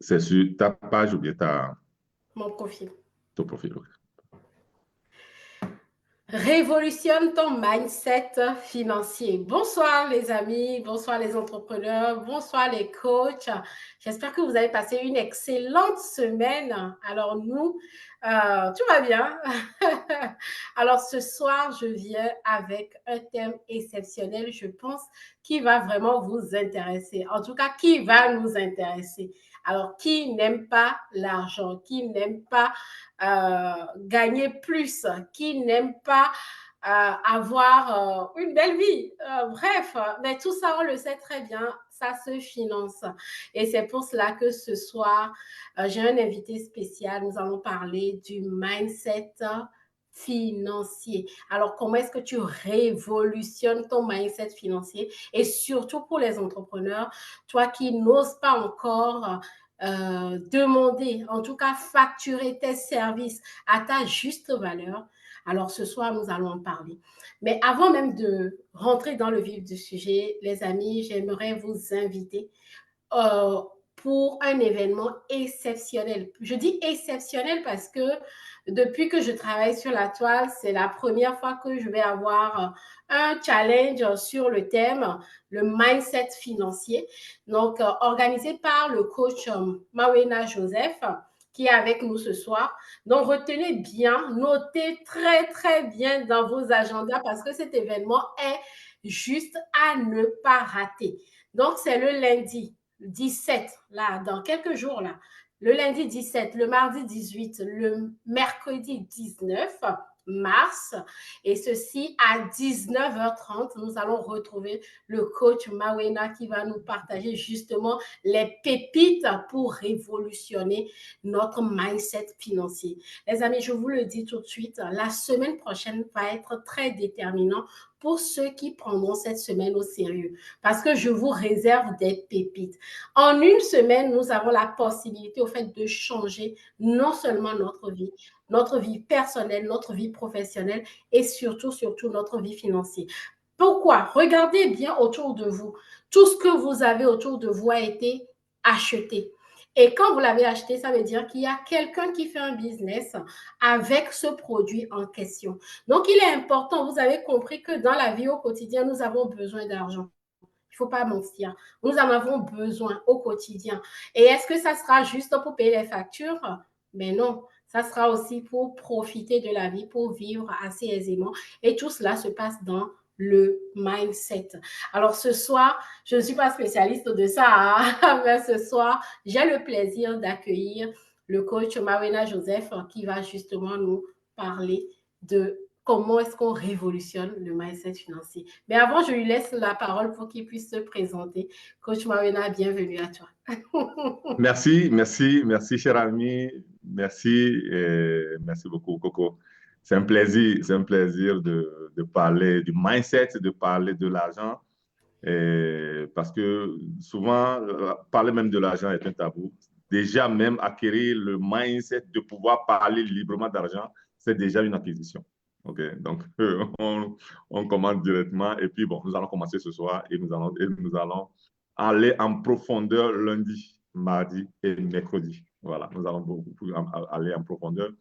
C'est sur ta page ou bien Mon profil. ton profil. Ok. Révolutionne ton mindset financier. Bonsoir les amis, bonsoir les entrepreneurs, bonsoir les coachs. J'espère que vous avez passé une excellente semaine. Alors nous, tout va bien. Alors ce soir, je viens avec un thème exceptionnel, je pense, qui va vraiment vous intéresser. En tout cas, qui va nous intéresser. Alors, qui n'aime pas l'argent, qui n'aime pas gagner plus, qui n'aime pas avoir une belle vie. Bref, mais tout ça, on le sait très bien, ça se finance. Et c'est pour cela que ce soir, j'ai un invité spécial. Nous allons parler du mindset financier. Alors, comment est-ce que tu révolutionnes ton mindset financier? Et surtout pour les entrepreneurs, toi qui n'oses pas encore demander, en tout cas facturer tes services à ta juste valeur. Alors ce soir, nous allons en parler. Mais avant même de rentrer dans le vif du sujet, les amis, j'aimerais vous inviter euh, pour un événement exceptionnel. Je dis exceptionnel parce que depuis que je travaille sur la toile, c'est la première fois que je vais avoir un challenge sur le thème, le mindset financier. Donc, organisé par le coach Mawena Joseph, qui est avec nous ce soir. Donc, retenez bien, notez très, très bien dans vos agendas parce que cet événement est juste à ne pas rater. Donc, c'est le lundi 17, là, dans quelques jours, là. Le lundi 17, le mardi 18, le mercredi 19 mars, et ceci à 19h30. Nous allons retrouver le coach Mawena qui va nous partager justement les pépites pour révolutionner notre mindset financier. Les amis, je vous le dis tout de suite, la semaine prochaine va être très déterminante pour ceux qui prendront cette semaine au sérieux, parce que je vous réserve des pépites. En une semaine, nous avons la possibilité au fait de changer non seulement notre vie personnelle, notre vie professionnelle et surtout, surtout notre vie financière. Pourquoi? Regardez bien autour de vous. Tout ce que vous avez autour de vous a été acheté. Et quand vous l'avez acheté, ça veut dire qu'il y a quelqu'un qui fait un business avec ce produit en question. Donc, il est important, vous avez compris que dans la vie au quotidien, nous avons besoin d'argent. Il ne faut pas mentir. Nous en avons besoin au quotidien. Et est-ce que ça sera juste pour payer les factures? Mais non, ça sera aussi pour profiter de la vie, pour vivre assez aisément. Et tout cela se passe dans le mindset. Alors ce soir, je ne suis pas spécialiste de ça, hein, mais ce soir, j'ai le plaisir d'accueillir le coach Mawena Joseph qui va justement nous parler de comment est-ce qu'on révolutionne le mindset financier. Mais avant, je lui laisse la parole pour qu'il puisse se présenter. Coach Mawena, bienvenue à toi. Merci, merci, merci, cher ami. Merci, merci beaucoup, Coco. C'est un plaisir de parler du mindset, de parler de l'argent, parce que souvent, parler même de l'argent est un tabou. Déjà, même acquérir le mindset de pouvoir parler librement d'argent, c'est déjà une acquisition. OK, donc on commence directement et puis bon, nous allons commencer ce soir et nous allons aller en profondeur lundi, mardi et mercredi. Voilà, nous allons beaucoup aller en profondeur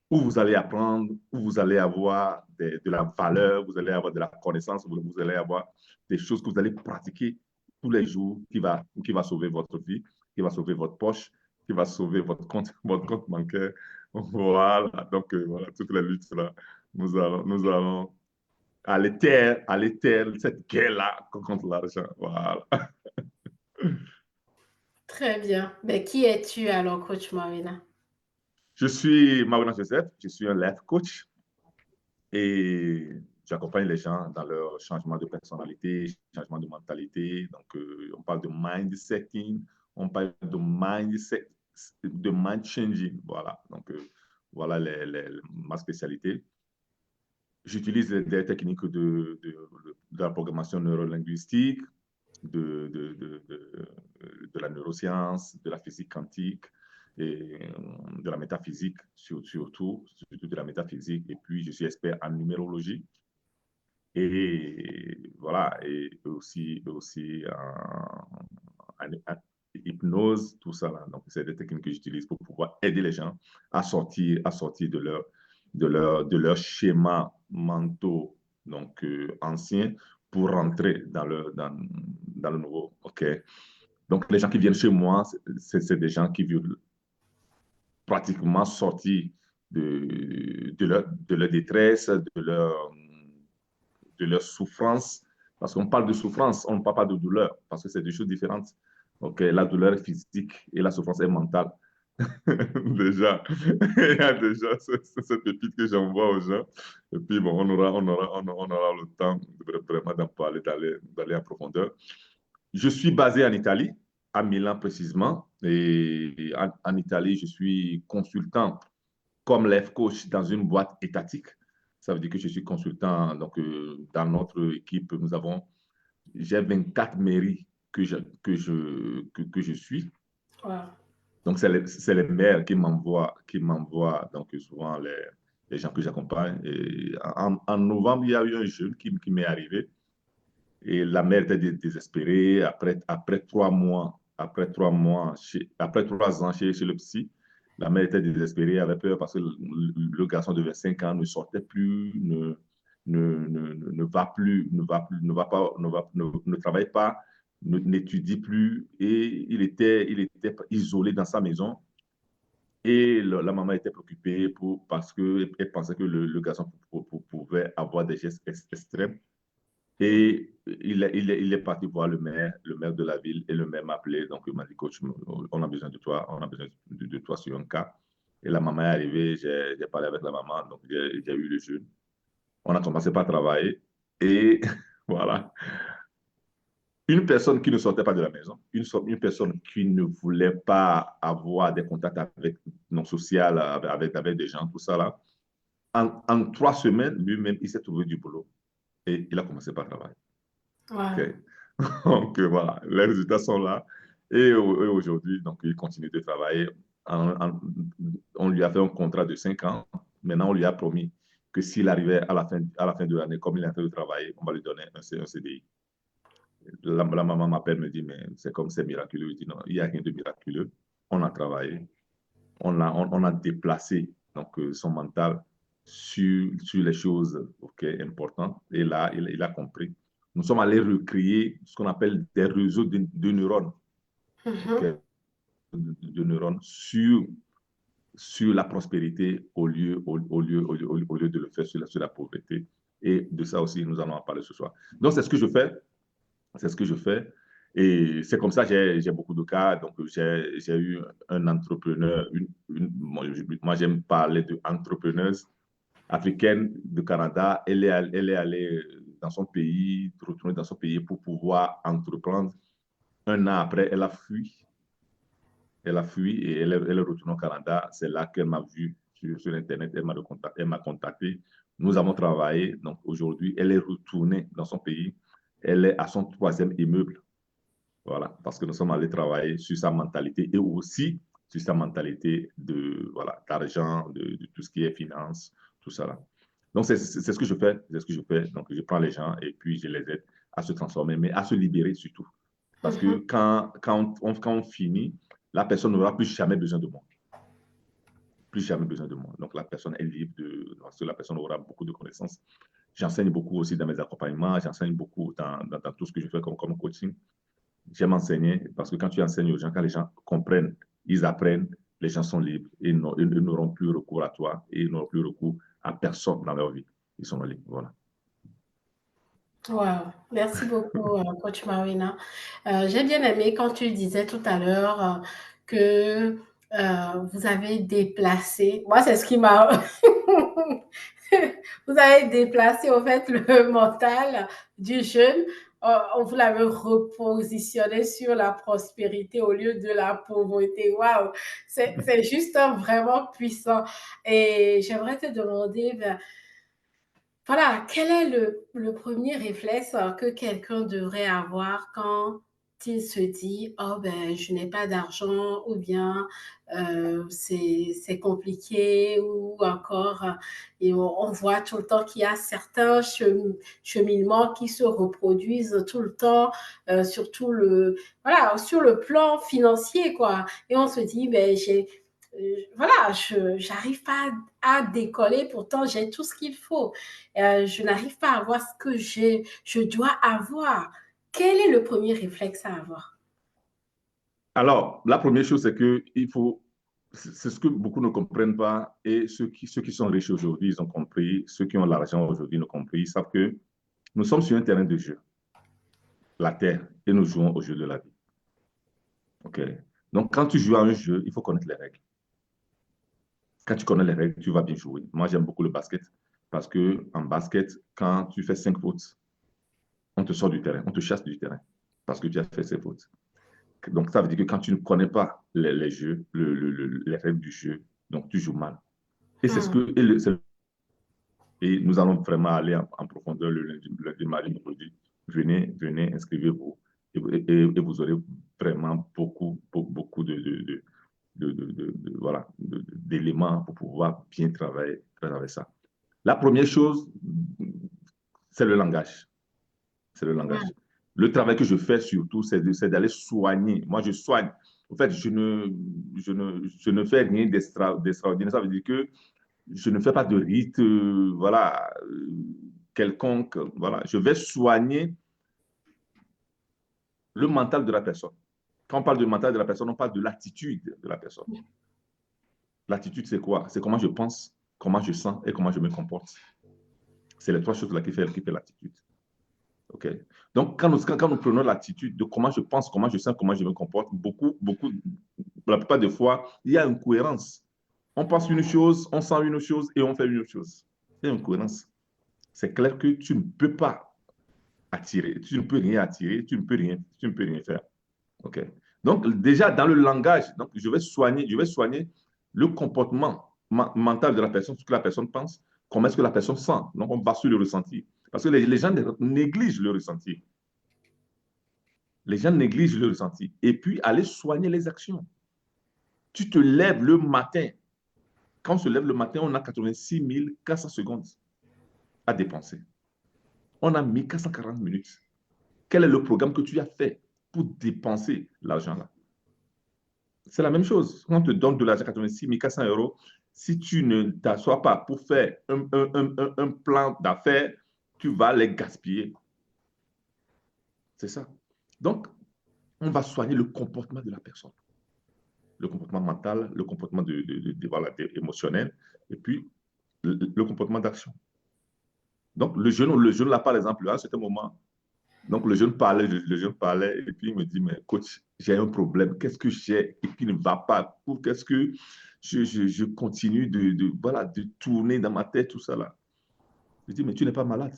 où vous allez apprendre, où vous allez avoir de la valeur, vous allez avoir de la connaissance, vous allez avoir des choses que vous allez pratiquer tous les jours qui va sauver votre vie, qui va sauver votre poche, qui va sauver votre compte bancaire. Voilà, donc voilà, toutes les luttes là, nous allons aller taire cette guerre-là contre l'argent. Voilà. Très bien. Mais qui es-tu alors, coach Mawena? Je suis Marina Joseph, je suis un life coach et j'accompagne les gens dans leur changement de personnalité, changement de mentalité. Donc, on parle de mindsetting, on parle de mind changing. Voilà. Donc, voilà ma spécialité. J'utilise des techniques de la programmation neurolinguistique, de la neuroscience, de la physique quantique et de la métaphysique, surtout de la métaphysique. Et puis, je suis expert en numérologie. Et voilà, et aussi hypnose, tout ça. Là. Donc, c'est des techniques que j'utilise pour pouvoir aider les gens à sortir de leur schéma mentaux donc, ancien pour rentrer dans le nouveau. OK. Donc, les gens qui viennent chez moi, c'est des gens qui veulent pratiquement sortir de leur détresse, de leur souffrance. Parce qu'on parle de souffrance, on ne parle pas de douleur, parce que c'est deux choses différentes. Donc, la douleur est physique et la souffrance est mentale. Déjà, il y a déjà cette pépite que j'envoie aux gens. Et puis, bon, on aura le temps vraiment d'en parler, d'aller en profondeur. Je suis basé en Italie, à Milan précisément. Et en Italie, je suis consultant comme life coach dans une boîte étatique. Ça veut dire que je suis consultant. Donc, dans notre équipe, j'ai 24 mairies que je suis. Wow. Donc, c'est les maires qui m'envoient donc souvent les gens que j'accompagne. Et en novembre, il y a eu un jeune qui m'est arrivé. Et la mère était désespérée. Après 3 mois, après 3 ans chez le psy, la mère était désespérée, elle avait peur parce que le garçon de 25 ans ne sortait plus, ne va plus, ne va pas, ne travaille pas, n'étudie plus et il était isolé dans sa maison. Et la maman était préoccupée parce qu'elle pensait que le garçon pouvait avoir des gestes extrêmes. Et il est parti voir le maire de la ville, et le maire m'a appelé. Donc, il m'a dit, coach, on a besoin de toi, on a besoin de toi sur un cas. Et la maman est arrivée, j'ai parlé avec la maman, donc j'ai eu le jeune. On a commencé par travailler. Et voilà, une personne qui ne sortait pas de la maison, une personne qui ne voulait pas avoir des contacts avec non social, avec des gens, tout ça là. En 3 semaines, lui-même, il s'est trouvé du boulot et il a commencé par travailler. Wow. Okay. Donc voilà, les résultats sont là. Et aujourd'hui, donc, il continue de travailler. On lui a fait un contrat de 5 ans. Maintenant, on lui a promis que s'il arrivait à la fin de l'année, comme il est en train de travailler, on va lui donner un CDI. La maman m'appelle, me dit, mais c'est comme c'est miraculeux. Je dis, non, il n'y a rien de miraculeux. On a travaillé, on a déplacé donc, son mental sur les choses importantes. Et là, il a compris. Nous sommes allés recréer ce qu'on appelle des réseaux de neurones, Mhm. de neurones sur la prospérité au lieu de le faire sur la pauvreté. Et de ça aussi, nous allons en parler ce soir. Donc, c'est ce que je fais. C'est ce que je fais. Et c'est comme ça que j'ai beaucoup de cas. Donc, j'ai eu un entrepreneur, moi j'aime parler d'entrepreneuse africaine du Canada. Elle est allée dans son pays, retourner dans son pays pour pouvoir entreprendre. Un an après, elle a fui. Elle a fui et elle est retournée au Canada. C'est là qu'elle m'a vu sur Internet. Elle m'a contacté. Nous avons travaillé. Donc aujourd'hui, elle est retournée dans son pays. Elle est à son 3e immeuble. Voilà, parce que nous sommes allés travailler sur sa mentalité et aussi sur sa mentalité d'argent, de tout ce qui est finance, tout ça là. Donc, c'est ce que je fais. C'est ce que je fais. Donc, je prends les gens et puis je les aide à se transformer, mais à se libérer surtout. Parce que Mhm. quand on finit, la personne n'aura plus jamais besoin de moi. Plus jamais besoin de moi. Donc, la personne est libre parce que la personne aura beaucoup de connaissances. J'enseigne beaucoup aussi dans mes accompagnements. J'enseigne beaucoup dans tout ce que je fais comme coaching. J'aime enseigner parce que quand tu enseignes aux gens, quand les gens comprennent, ils apprennent, les gens sont libres et ils n'auront plus recours à toi et ils n'auront plus recours à personne dans leur vie. Ils sont libres. Voilà. Wow. Merci beaucoup, coach Marina. J'ai bien aimé quand tu disais tout à l'heure que vous avez déplacé. Moi, c'est ce qui m'a. Vous avez déplacé au fait le mental du jeune. Vous l'avez repositionné sur la prospérité au lieu de la pauvreté. Waouh, c'est juste vraiment puissant. Et j'aimerais te demander, ben, voilà, quel est le premier réflexe que quelqu'un devrait avoir quand il se dit, oh ben, je n'ai pas d'argent, ou bien c'est compliqué, ou encore, et on voit tout le temps qu'il y a certains cheminements qui se reproduisent tout le temps, surtout voilà, sur le plan financier, quoi. Et on se dit, ben, voilà, je n'arrive pas à décoller, pourtant j'ai tout ce qu'il faut. Je n'arrive pas à avoir ce que je dois avoir. Quel est le premier réflexe à avoir? Alors, la première chose, c'est que il faut, c'est ce que beaucoup ne comprennent pas, et ceux qui sont riches aujourd'hui, ils ont compris, ceux qui ont l'argent aujourd'hui, ils ont compris, ils savent que nous sommes sur un terrain de jeu, la terre, et nous jouons au jeu de la vie. OK? Donc, quand tu joues à un jeu, il faut connaître les règles. Quand tu connais les règles, tu vas bien jouer. Moi, j'aime beaucoup le basket parce que en basket, quand tu fais 5 fautes, on te sort du terrain, on te chasse du terrain parce que tu as fait 5 fautes. Donc, ça veut dire que quand tu ne connais pas les jeux, les règles du jeu, donc tu joues mal. Et c'est ce que. Et nous allons vraiment aller en profondeur le lundi, mardi, mercredi. Venez, inscrivez-vous. Et vous aurez vraiment beaucoup voilà, d'éléments pour pouvoir bien travailler ça. La première chose, c'est le langage. C'est le langage. Le travail que je fais surtout, c'est d'aller soigner. Moi, je soigne. En fait, je ne fais rien d'extraordinaire. Ça veut dire que je ne fais pas de rite, voilà, quelconque. Voilà. Je vais soigner le mental de la personne. Quand on parle du mental de la personne, on parle de l'attitude de la personne. L'attitude, c'est quoi? C'est comment je pense, comment je sens et comment je me comporte. C'est les trois choses-là qui fait l'attitude. OK? Donc, quand nous prenons l'attitude de comment je pense, comment je sens, comment je me comporte, la plupart des fois, il y a une cohérence. On pense une chose, on sent une chose et on fait une autre chose. Il y a une cohérence. C'est clair que tu ne peux pas attirer, tu ne peux rien attirer, tu ne peux rien faire. OK? Donc, déjà, dans le langage, donc, je vais soigner le comportement mental de la personne, ce que la personne pense, comment est-ce que la personne sent. Donc, on va sur le ressenti. Parce que les gens négligent le ressenti. Les gens négligent le ressenti. Et puis, aller soigner les actions. Tu te lèves le matin. Quand on se lève le matin, on a 86 400 secondes à dépenser. On a mis 440 minutes. Quel est le programme que tu as fait pour dépenser l'argent là? C'est la même chose. Quand on te donne de l'argent, 86 400 euros, si tu ne t'assois pas pour faire un plan d'affaires, tu vas les gaspiller. C'est ça. Donc, on va soigner le comportement de la personne. Le comportement mental, le comportement voilà, émotionnel, et puis le comportement d'action. Donc, le jeune là, par exemple, à un certain moment, donc le jeune parlait, et puis il me dit, mais coach, j'ai un problème, qu'est-ce que j'ai et qui ne va pas? Qu'est-ce que je continue voilà, de tourner dans ma tête, tout ça là. Je dis, mais tu n'es pas malade.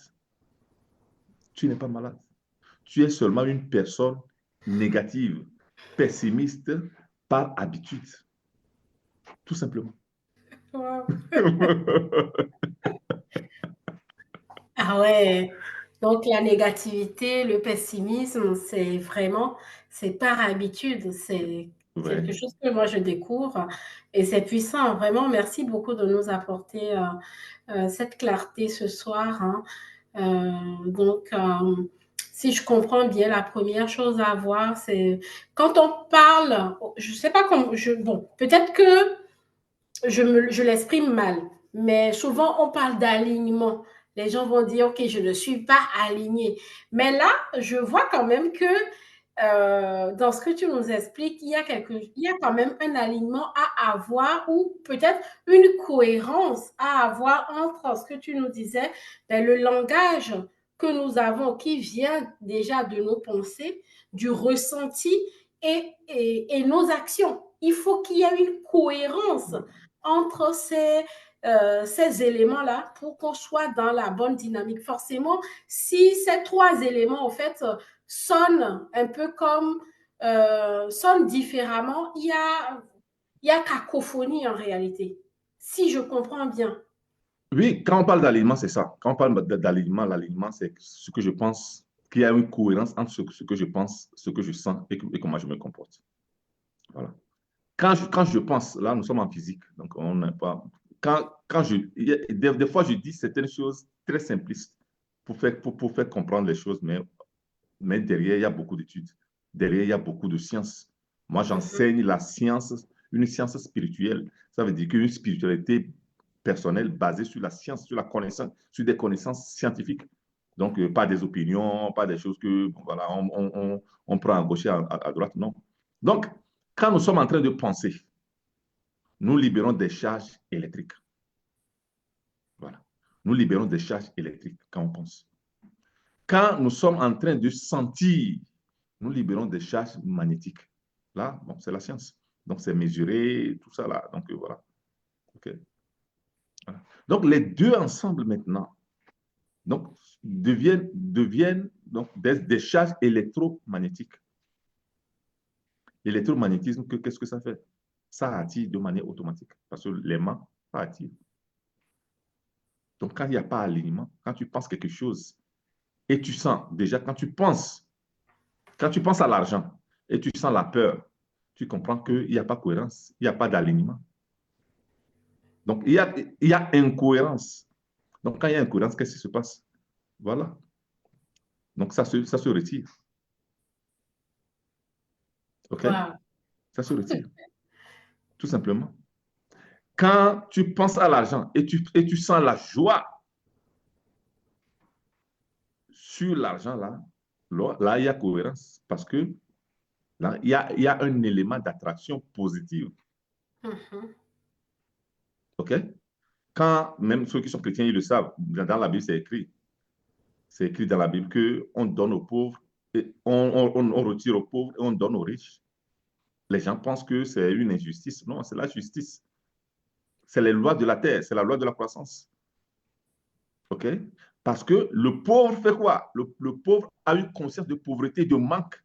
Tu n'es pas malade. Tu es seulement une personne négative, pessimiste par habitude. Tout simplement. Wow. Ah ouais, donc la négativité, le pessimisme, c'est par habitude, c'est quelque Ouais. chose que moi je découvre et c'est puissant. Vraiment, merci beaucoup de nous apporter cette clarté ce soir, hein. Donc, si je comprends bien, la première chose à voir, c'est quand on parle, je sais pas comment, bon, peut-être que je l'exprime mal, mais souvent on parle d'alignement. Les gens vont dire, OK, je ne suis pas aligné. Mais là, je vois quand même que dans ce que tu nous expliques, il y a quand même un alignement à avoir ou peut-être une cohérence à avoir entre ce que tu nous disais, ben, le langage que nous avons qui vient déjà de nos pensées, du ressenti et nos actions. Il faut qu'il y ait une cohérence entre ces éléments-là pour qu'on soit dans la bonne dynamique. Forcément, si ces trois éléments, en fait, sonnent un peu comme, sonnent différemment, il y a cacophonie en réalité, si je comprends bien. Oui, quand on parle d'alignement, c'est ça. Quand on parle d'alignement, l'alignement, c'est ce que je pense qu'il y a une cohérence entre ce que je pense, ce que je sens et comment je me comporte. Voilà. Quand je pense, là, nous sommes en physique, donc on n'a pas. Des fois, je dis certaines choses très simplistes pour faire comprendre les choses, mais derrière, il y a beaucoup d'études. Derrière, il y a beaucoup de sciences. Moi, j'enseigne la science, une science spirituelle. Ça veut dire qu'une spiritualité personnelle basée sur la science, sur la connaissance, sur des connaissances scientifiques. Donc, pas des opinions, pas des choses que voilà, on prend à gauche et à droite, non. Donc, quand nous sommes en train de penser, nous libérons des charges électriques. Voilà. Nous libérons des charges électriques quand on pense. Quand nous sommes en train de sentir, nous libérons des charges magnétiques. Là, bon, c'est la science. Donc, c'est mesuré, tout ça là. Donc, voilà. Okay. Voilà. Donc, les deux ensemble maintenant donc, deviennent donc, des charges électromagnétiques. L'électromagnétisme, qu'est-ce que ça fait? Ça attire de manière automatique parce que l'aimant, ça attire. Donc, quand il n'y a pas alignement, quand tu penses quelque chose et tu sens, déjà, quand tu penses à l'argent et tu sens la peur, tu comprends qu'il n'y a pas de cohérence, il n'y a pas d'alignement. Donc, il y a incohérence. Donc, quand il y a incohérence, qu'est-ce qui se passe? Voilà. Donc, ça se retire. OK? Wow. Ça se retire. Tout simplement. Quand tu penses à l'argent et tu sens la joie sur l'argent, là, il y a cohérence. Parce que là, il y a un élément d'attraction positive. OK? Quand même ceux qui sont chrétiens, ils le savent. Dans la Bible, c'est écrit. C'est écrit dans la Bible qu'on donne aux pauvres, et on retire aux pauvres et on donne aux riches. Les gens pensent que c'est une injustice. Non, c'est la justice. C'est les lois de la terre, c'est la loi de la croissance. OK? Parce que le pauvre fait quoi? Le pauvre a une conscience de pauvreté, de manque.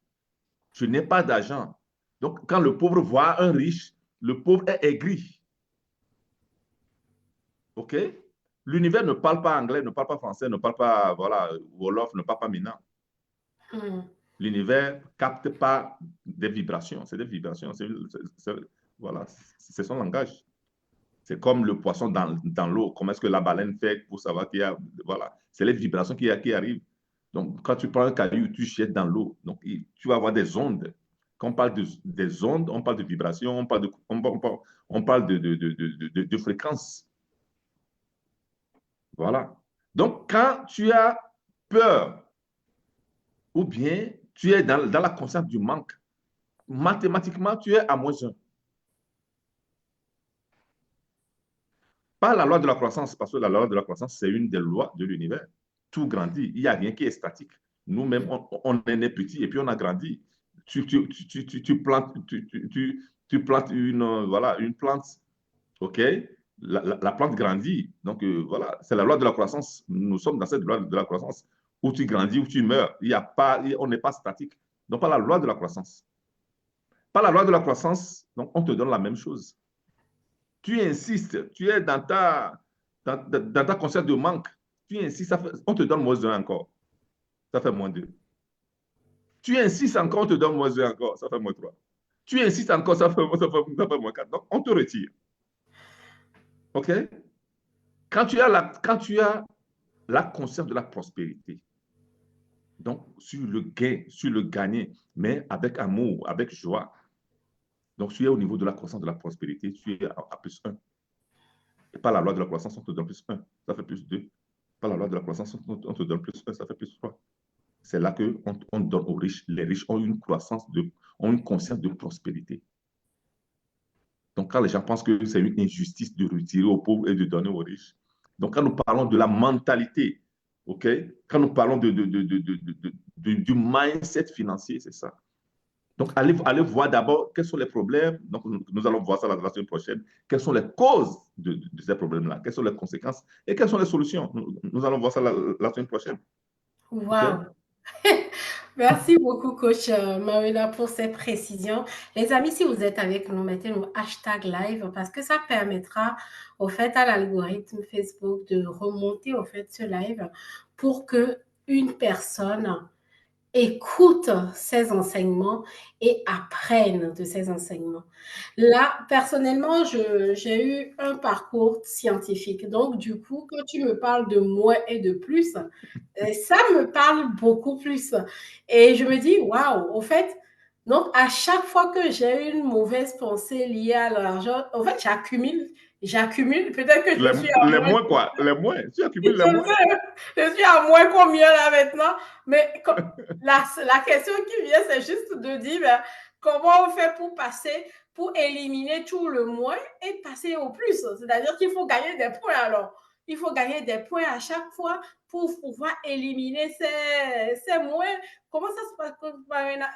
Je n'ai pas d'argent. Donc, quand le pauvre voit un riche, le pauvre est aigri. OK? L'univers ne parle pas anglais, ne parle pas français, ne parle pas voilà, Wolof, ne parle pas Mina. L'univers ne capte pas des vibrations. C'est des vibrations. Voilà, c'est son langage. C'est comme le poisson dans l'eau. Comment est-ce que la baleine fait pour savoir qu'il y a... Voilà, c'est les vibrations qui arrivent. Donc, quand tu prends un caillou, tu jettes dans l'eau. Donc, tu vas avoir des ondes. Quand on parle des ondes, on parle de vibrations, on parle de fréquences. Voilà. Donc, quand tu as peur ou bien tu es dans la conscience du manque, mathématiquement, tu es à -1. Pas la loi de la croissance, parce que la loi de la croissance, c'est une des lois de l'univers. Tout grandit. Il n'y a rien qui est statique. Nous-mêmes, on est né petit et puis on a grandi. Tu plantes, voilà, une plante, OK? La plante grandit. Donc, voilà, c'est la loi de la croissance. Nous sommes dans cette loi de la croissance où tu grandis, où tu meurs. On n'est pas statique. Donc, pas la loi de la croissance. Pas la loi de la croissance, donc on te donne la même chose. Tu insistes, tu es dans ta conscience de manque. Tu insistes, on te donne -1 encore. Ça fait -2. Tu insistes encore, on te donne -1 encore. Ça fait -3. Tu insistes encore, ça fait -4. Donc, on te retire. OK? Quand tu as la conscience de la prospérité, donc sur le gain, sur le gagner, mais avec amour, avec joie. Donc, tu es au niveau de la croissance de la prospérité, tu es à +1. Et par la loi de la croissance, on te donne +1. Ça fait +2. Par la loi de la croissance, on te donne +1, ça fait +3. C'est là qu'on donne aux riches. Les riches ont une conscience de prospérité. Donc, quand les gens pensent que c'est une injustice de retirer aux pauvres et de donner aux riches. Donc, quand nous parlons de la mentalité, OK? Quand nous parlons du mindset financier, c'est ça. Donc, allez voir d'abord quels sont les problèmes. Donc, nous allons voir ça la semaine prochaine. Quelles sont les causes de ces problèmes-là? Quelles sont les conséquences? Et quelles sont les solutions? Nous allons voir ça la semaine prochaine. Wow! Okay? Merci beaucoup, coach Marina, pour ces précisions. Les amis, si vous êtes avec nous, mettez le #live parce que ça permettra au fait à l'algorithme Facebook de remonter au fait ce live pour que une personne écoutent ces enseignements et apprennent de ces enseignements. Là, personnellement, j'ai eu un parcours scientifique. Donc, du coup, quand tu me parles de moins et de plus, ça me parle beaucoup plus. Et je me dis, waouh, au fait, donc à chaque fois que j'ai une mauvaise pensée liée à l'argent, en fait, j'accumule. Peut-être que je suis à Les moins. moins, quoi. Les moins. Tu accumules les moins. Je suis à moins combien là maintenant? Mais la question qui vient, c'est juste de dire ben, comment on fait pour passer, pour éliminer tout le moins et passer au plus. C'est-à-dire qu'il faut gagner des points alors. Il faut gagner des points à chaque fois pour pouvoir éliminer ces moins. Comment ça se passe?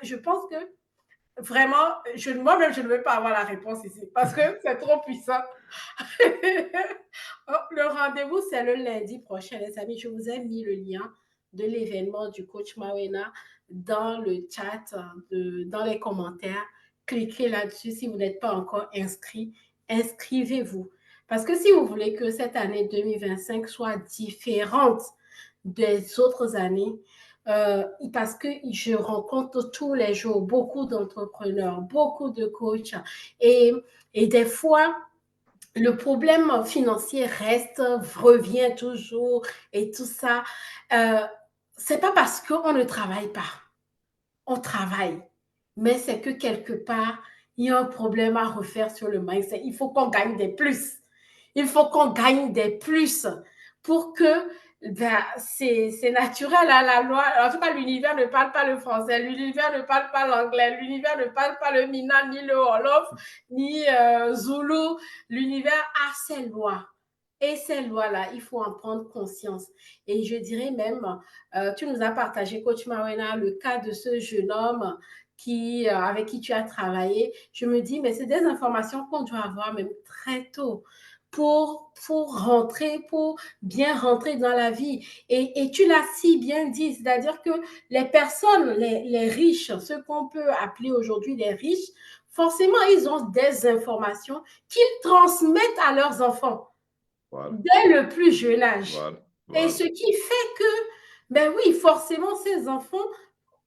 Je pense que vraiment, moi-même, je ne vais pas avoir la réponse ici parce que c'est trop puissant. Le rendez-vous, c'est le lundi prochain, les amis. Je vous ai mis le lien de l'événement du coach Mawena dans le chat, dans les commentaires. Cliquez là-dessus. Si vous n'êtes pas encore inscrit, inscrivez-vous. Parce que si vous voulez que cette année 2025 soit différente des autres années, parce que je rencontre tous les jours beaucoup d'entrepreneurs, beaucoup de coachs et des fois, le problème financier reste, revient toujours et tout ça. Euh, c'est pas parce qu'on ne travaille pas. On travaille. Mais c'est que quelque part, il y a un problème à refaire sur le mindset. Il faut qu'on gagne des plus. Il faut qu'on gagne des plus pour que ben, c'est naturel à la loi. En tout cas, l'univers ne parle pas le français, l'univers ne parle pas l'anglais, l'univers ne parle pas le Mina, ni le Wolof, ni Zulu. L'univers a ses lois. Et ces lois-là, il faut en prendre conscience. Et je dirais même, tu nous as partagé, Coach Mawena, le cas de ce jeune homme avec qui tu as travaillé. Je me dis, mais c'est des informations qu'on doit avoir même très tôt pour rentrer, pour bien rentrer dans la vie. Et tu l'as si bien dit, c'est-à-dire que les personnes, les riches, ceux qu'on peut appeler aujourd'hui les riches, forcément, ils ont des informations qu'ils transmettent à leurs enfants Voilà. dès le plus jeune âge. Voilà. Et Voilà. ce qui fait que, ben oui, forcément, ces enfants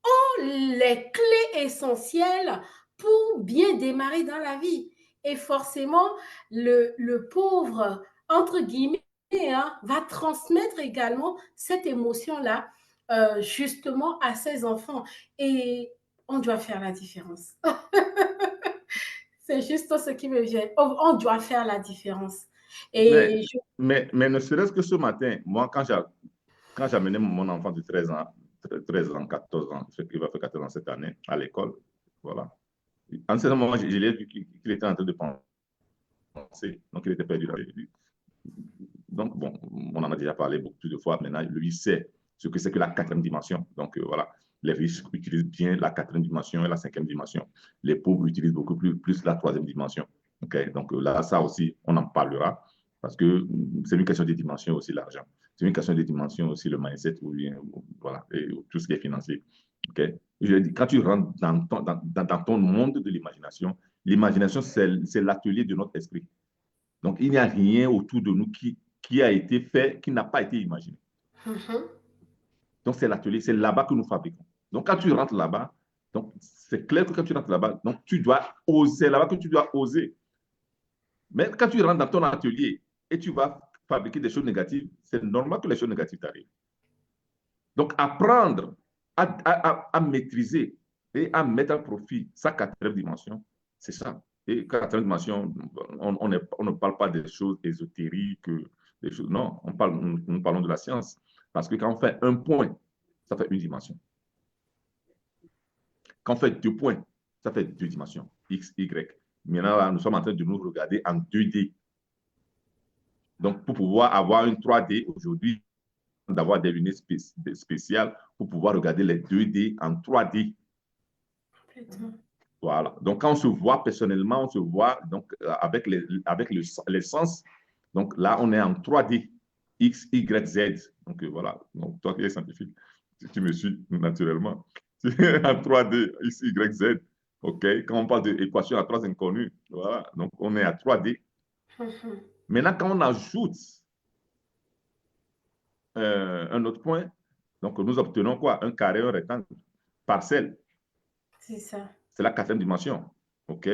ont les clés essentielles pour bien démarrer dans la vie. Et forcément, le pauvre, entre guillemets, hein, va transmettre également cette émotion-là, justement, à ses enfants. Et on doit faire la différence. C'est juste ce qui me vient. On doit faire la différence. Mais, Et mais ne serait-ce que ce matin, moi, quand j'amenais mon enfant de 13 ans, 14 ans, il va faire 14 ans cette année, à l'école, voilà. En ce moment, je l'ai vu qu'il était en train de penser, donc il était perdu dans les vues. Donc, bon, on en a déjà parlé beaucoup de fois. Maintenant, lui, il sait ce que c'est que la quatrième dimension. Donc, voilà, les riches utilisent bien la quatrième dimension et la cinquième dimension. Les pauvres utilisent beaucoup plus la troisième dimension. Okay? Donc, là, ça aussi, on en parlera parce que c'est une question de dimension aussi, l'argent. C'est une question de dimension aussi, le mindset, ou bien, voilà, et tout ce qui est financier. Okay? Je dis, quand tu rentres dans ton monde de l'imagination, l'imagination, c'est l'atelier de notre esprit. Donc, il n'y a rien autour de nous qui a été fait, qui n'a pas été imaginé. Donc, c'est l'atelier, c'est là-bas que nous fabriquons. Donc, quand tu rentres là-bas, donc c'est clair que quand tu rentres là-bas, donc tu dois oser, là-bas que tu dois oser. Mais quand tu rentres dans ton atelier et tu vas fabriquer des choses négatives, c'est normal que les choses négatives t'arrivent. Donc, apprendre à maîtriser et à mettre à profit sa quatrième dimension, c'est ça. Et quatrième dimension, on ne parle pas des choses ésotériques, des choses, non, nous parlons de la science. Parce que quand on fait un point, ça fait une dimension. Quand on fait 2 points, ça fait 2 dimensions, X, Y. Maintenant, là, nous sommes en train de nous regarder en 2D. Donc, pour pouvoir avoir une 3D aujourd'hui, d'avoir des lunettes spéciales pour pouvoir regarder les 2D en 3D. Voilà. Donc, quand on se voit personnellement, on se voit donc, avec les sens. Donc, là, on est en 3D, X, Y, Z. Donc, voilà. Donc, toi qui es scientifique, tu me suis naturellement. En 3D, X, Y, Z. OK? Quand on parle d'équation à trois inconnues, voilà. Donc, on est à 3D. Maintenant, quand on ajoute un autre point, donc nous obtenons quoi? Un carré, un rectangle. parcelle. C'est ça. C'est la quatrième dimension. OK?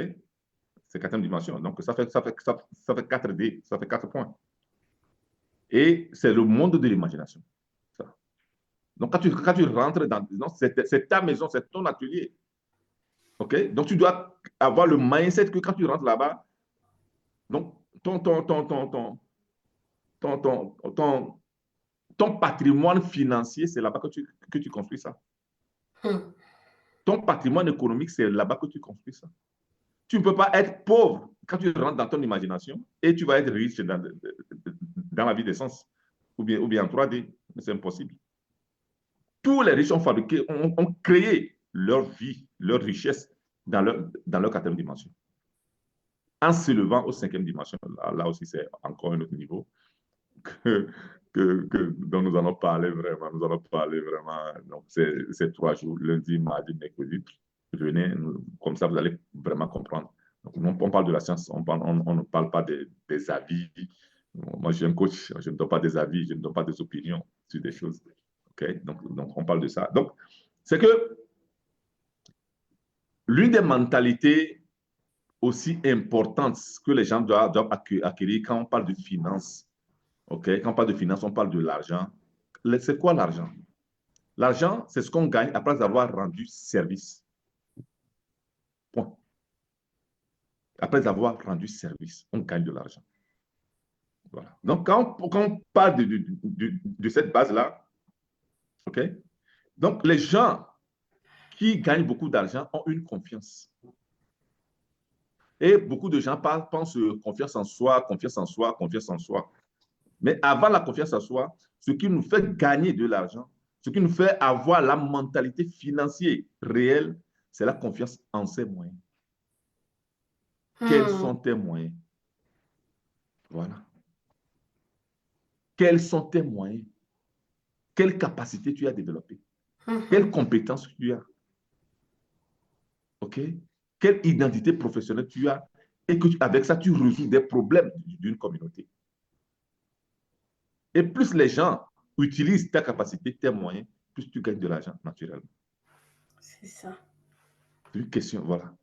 C'est quatrième dimension. Donc, ça fait 4D, ça fait 4 points. Et c'est le monde de l'imagination. Donc, quand tu rentres dans... C'est ta maison, c'est ton atelier. OK? Donc, tu dois avoir le mindset que quand tu rentres là-bas, donc, ton patrimoine financier, c'est là-bas que tu construis ça. Ton patrimoine économique, c'est là-bas que tu construis ça. Tu ne peux pas être pauvre quand tu rentres dans ton imagination et tu vas être riche dans la vie d'essence ou bien en 3D. C'est impossible. Tous les riches ont fabriqué, ont créé leur vie, leur richesse dans leur quatrième dimension. En s'élevant au cinquième dimension, là aussi, c'est encore un autre niveau dont nous allons parler vraiment. Nous allons parler vraiment. Donc, c'est 3 jours, lundi, mardi, mercredi. Venez, comme ça, vous allez vraiment comprendre. Donc, on parle de la science, on ne parle pas des avis. Moi, je suis un coach, je ne donne pas des avis, je ne donne pas des opinions sur des choses. Okay? Donc, on parle de ça. Donc, c'est que l'une des mentalités aussi importantes que les gens doivent acquérir quand on parle de finances, okay? Quand on parle de finances, on parle de l'argent. C'est quoi l'argent? L'argent, c'est ce qu'on gagne après avoir rendu service. Point. Après avoir rendu service, on gagne de l'argent. Voilà. Donc, quand on parle de cette base-là, OK? Donc, les gens qui gagnent beaucoup d'argent ont une confiance. Et beaucoup de gens pensent confiance en soi, confiance en soi, confiance en soi. Mais avant la confiance en soi, ce qui nous fait gagner de l'argent, ce qui nous fait avoir la mentalité financière réelle, c'est la confiance en ses moyens. Quels sont tes moyens? Voilà. Quels sont tes moyens? Quelle capacité tu as développée? Quelles compétences tu as? OK? Quelle identité professionnelle tu as? Et que avec ça, tu résous des problèmes d'une communauté. Et plus les gens utilisent ta capacité, tes moyens, plus tu gagnes de l'argent naturellement. C'est ça. C'est une question, voilà.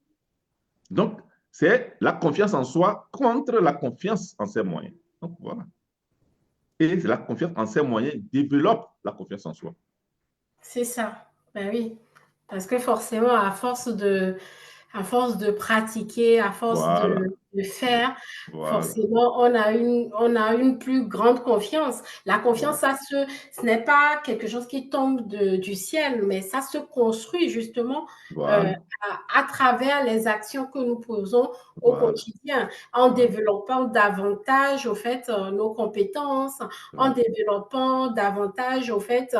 Donc, c'est la confiance en soi contre la confiance en ses moyens. Donc, voilà. Et la confiance en ses moyens développe la confiance en soi. C'est ça. Ben oui. Parce que forcément, à force de pratiquer, à force Voilà. de faire, Voilà. forcément, on a une plus grande confiance. La confiance, Voilà. ce n'est pas quelque chose qui tombe du ciel, mais ça se construit justement Voilà. à travers les actions que nous posons au Voilà. quotidien, en développant davantage, au fait, nos compétences, en développant davantage, au fait,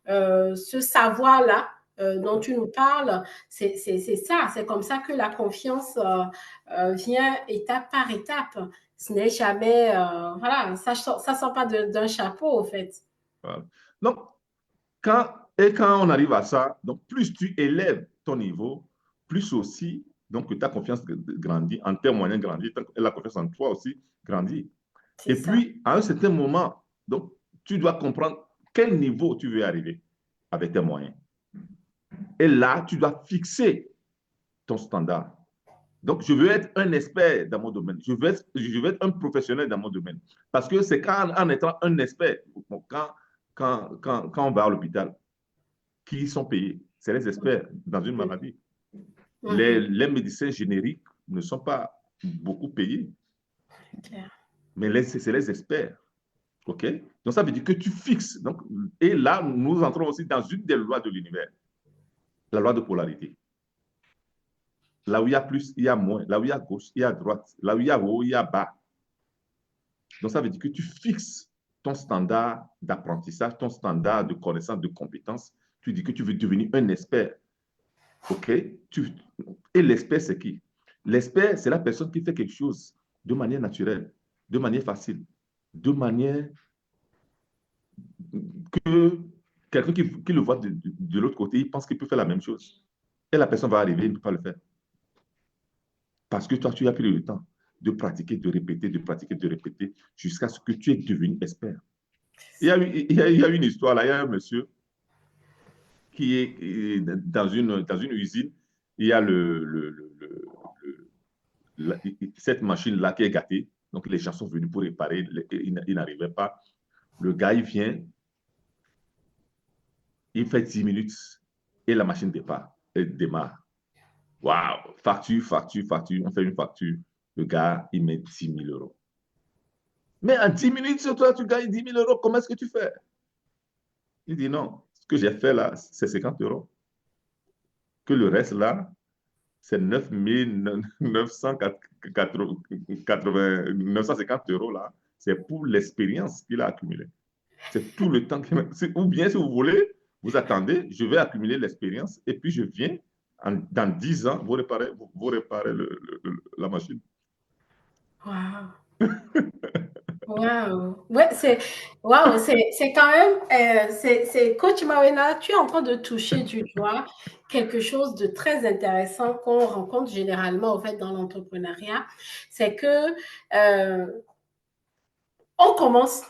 ce savoir-là dont tu nous parles, c'est ça, c'est comme ça que la confiance vient étape par étape. Ce n'est jamais, voilà, ça sort pas d'un chapeau, au fait. Voilà. Donc, quand on arrive à ça, donc plus tu élèves ton niveau, plus aussi, donc ta confiance grandit, en tes moyens grandit, et la confiance en toi aussi grandit. C'est Et ça. puis, à un certain moment, donc, tu dois comprendre quel niveau tu veux arriver avec tes moyens. Et là, tu dois fixer ton standard. Donc, je veux être un expert dans mon domaine. Je veux être un professionnel dans mon domaine. Parce que c'est en étant un expert, quand on va à l'hôpital, qui sont payés? C'est les experts dans une maladie. Les médecins génériques ne sont pas beaucoup payés. Mais c'est les experts. OK? Donc, ça veut dire que tu fixes. Donc, et là, nous entrons aussi dans une des lois de l'univers, la loi de polarité. Là où il y a plus, il y a moins. Là où il y a gauche, il y a droite. Là où il y a haut, il y a bas. Donc, ça veut dire que tu fixes ton standard d'apprentissage, ton standard de connaissance, de compétence. Tu dis que tu veux devenir un expert. OK? Et l'expert, c'est qui? L'expert, c'est la personne qui fait quelque chose de manière naturelle, de manière facile, de manière que quelqu'un qui le voit de l'autre côté, il pense qu'il peut faire la même chose. Et la personne va arriver, il ne peut pas le faire. Parce que toi, tu as pris le temps de pratiquer, de répéter, de pratiquer, de répéter, jusqu'à ce que tu es devenu expert. Il y a une histoire là, il y a un monsieur qui est dans une usine, il y a cette machine-là qui est gâtée. Donc, les gens sont venus pour réparer, ils n'arrivaient pas. Le gars, il vient, il fait 10 minutes et la machine démarre. Waouh! Facture, facture, facture. On fait une facture. Le gars, il met 10 000 euros. Mais en 10 minutes, sur toi, tu gagnes 10 000 euros. Comment est-ce que tu fais? Il dit non. Ce que j'ai fait là, c'est 50 euros. Que le reste là, c'est 9 950 euros là. C'est pour l'expérience qu'il a accumulée. C'est tout le temps qu'il a. Ou bien, si vous voulez, vous attendez, je vais accumuler l'expérience et puis je viens, dans 10 ans, vous réparez la machine. Waouh! Waouh! Ouais, waouh, c'est quand même, coach Mawena, tu es en train de toucher du doigt quelque chose de très intéressant qu'on rencontre généralement en fait dans l'entrepreneuriat, c'est que euh, on commence,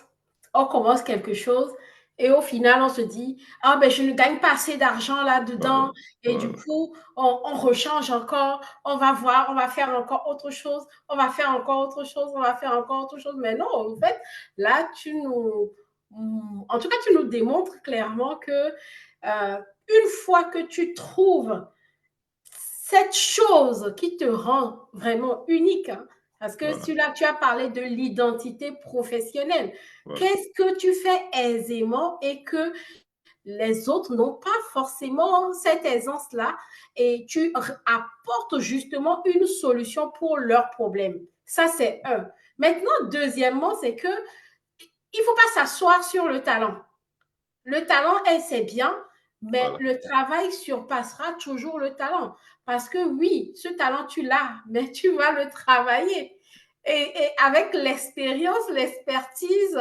on commence quelque chose et au final, on se dit, ah ben, je ne gagne pas assez d'argent Voilà, là-dedans. Et du voilà, coup, on rechange encore, on va voir, on va faire encore autre chose, on va faire encore autre chose, on va faire encore autre chose. Mais non, en fait, là, en tout cas, tu nous démontres clairement que une fois que tu trouves cette chose qui te rend vraiment unique, hein, parce que voilà, celui-là, tu as parlé de l'identité professionnelle. voilà. Qu'est-ce que tu fais aisément et que les autres n'ont pas forcément cette aisance-là et tu apportes justement une solution pour leurs problèmes. Ça, c'est un. Maintenant, deuxièmement, c'est que il ne faut pas s'asseoir sur le talent. Le talent, c'est bien, mais Voilà. le travail surpassera toujours le talent. Parce que oui, ce talent, tu l'as, mais tu vas le travailler. Et avec l'expérience, l'expertise,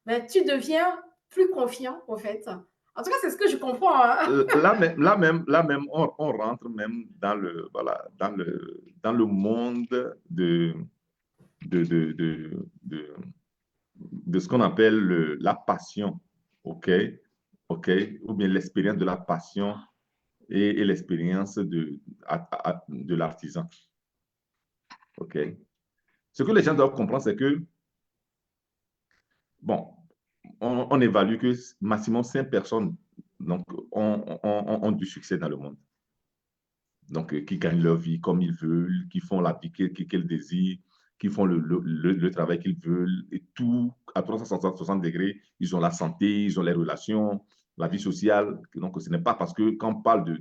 ben, tu deviens plus confiant, en fait. En tout cas, c'est ce que je comprends. Hein. Là même, on rentre même dans voilà, dans le monde de, de, de, de, de ce qu'on appelle la passion, OK? OK? Ou bien l'expérience de la passion et l'expérience de l'artisan, OK? Ce que les gens doivent comprendre, c'est que, bon, on évalue que maximum 5 personnes donc, ont du succès dans le monde. Donc, qui gagnent leur vie comme ils veulent, qui font la vie qu'ils désirent, qui font le travail qu'ils veulent, et tout à 360 degrés. Ils ont la santé, ils ont les relations, la vie sociale. Donc, ce n'est pas parce que quand on parle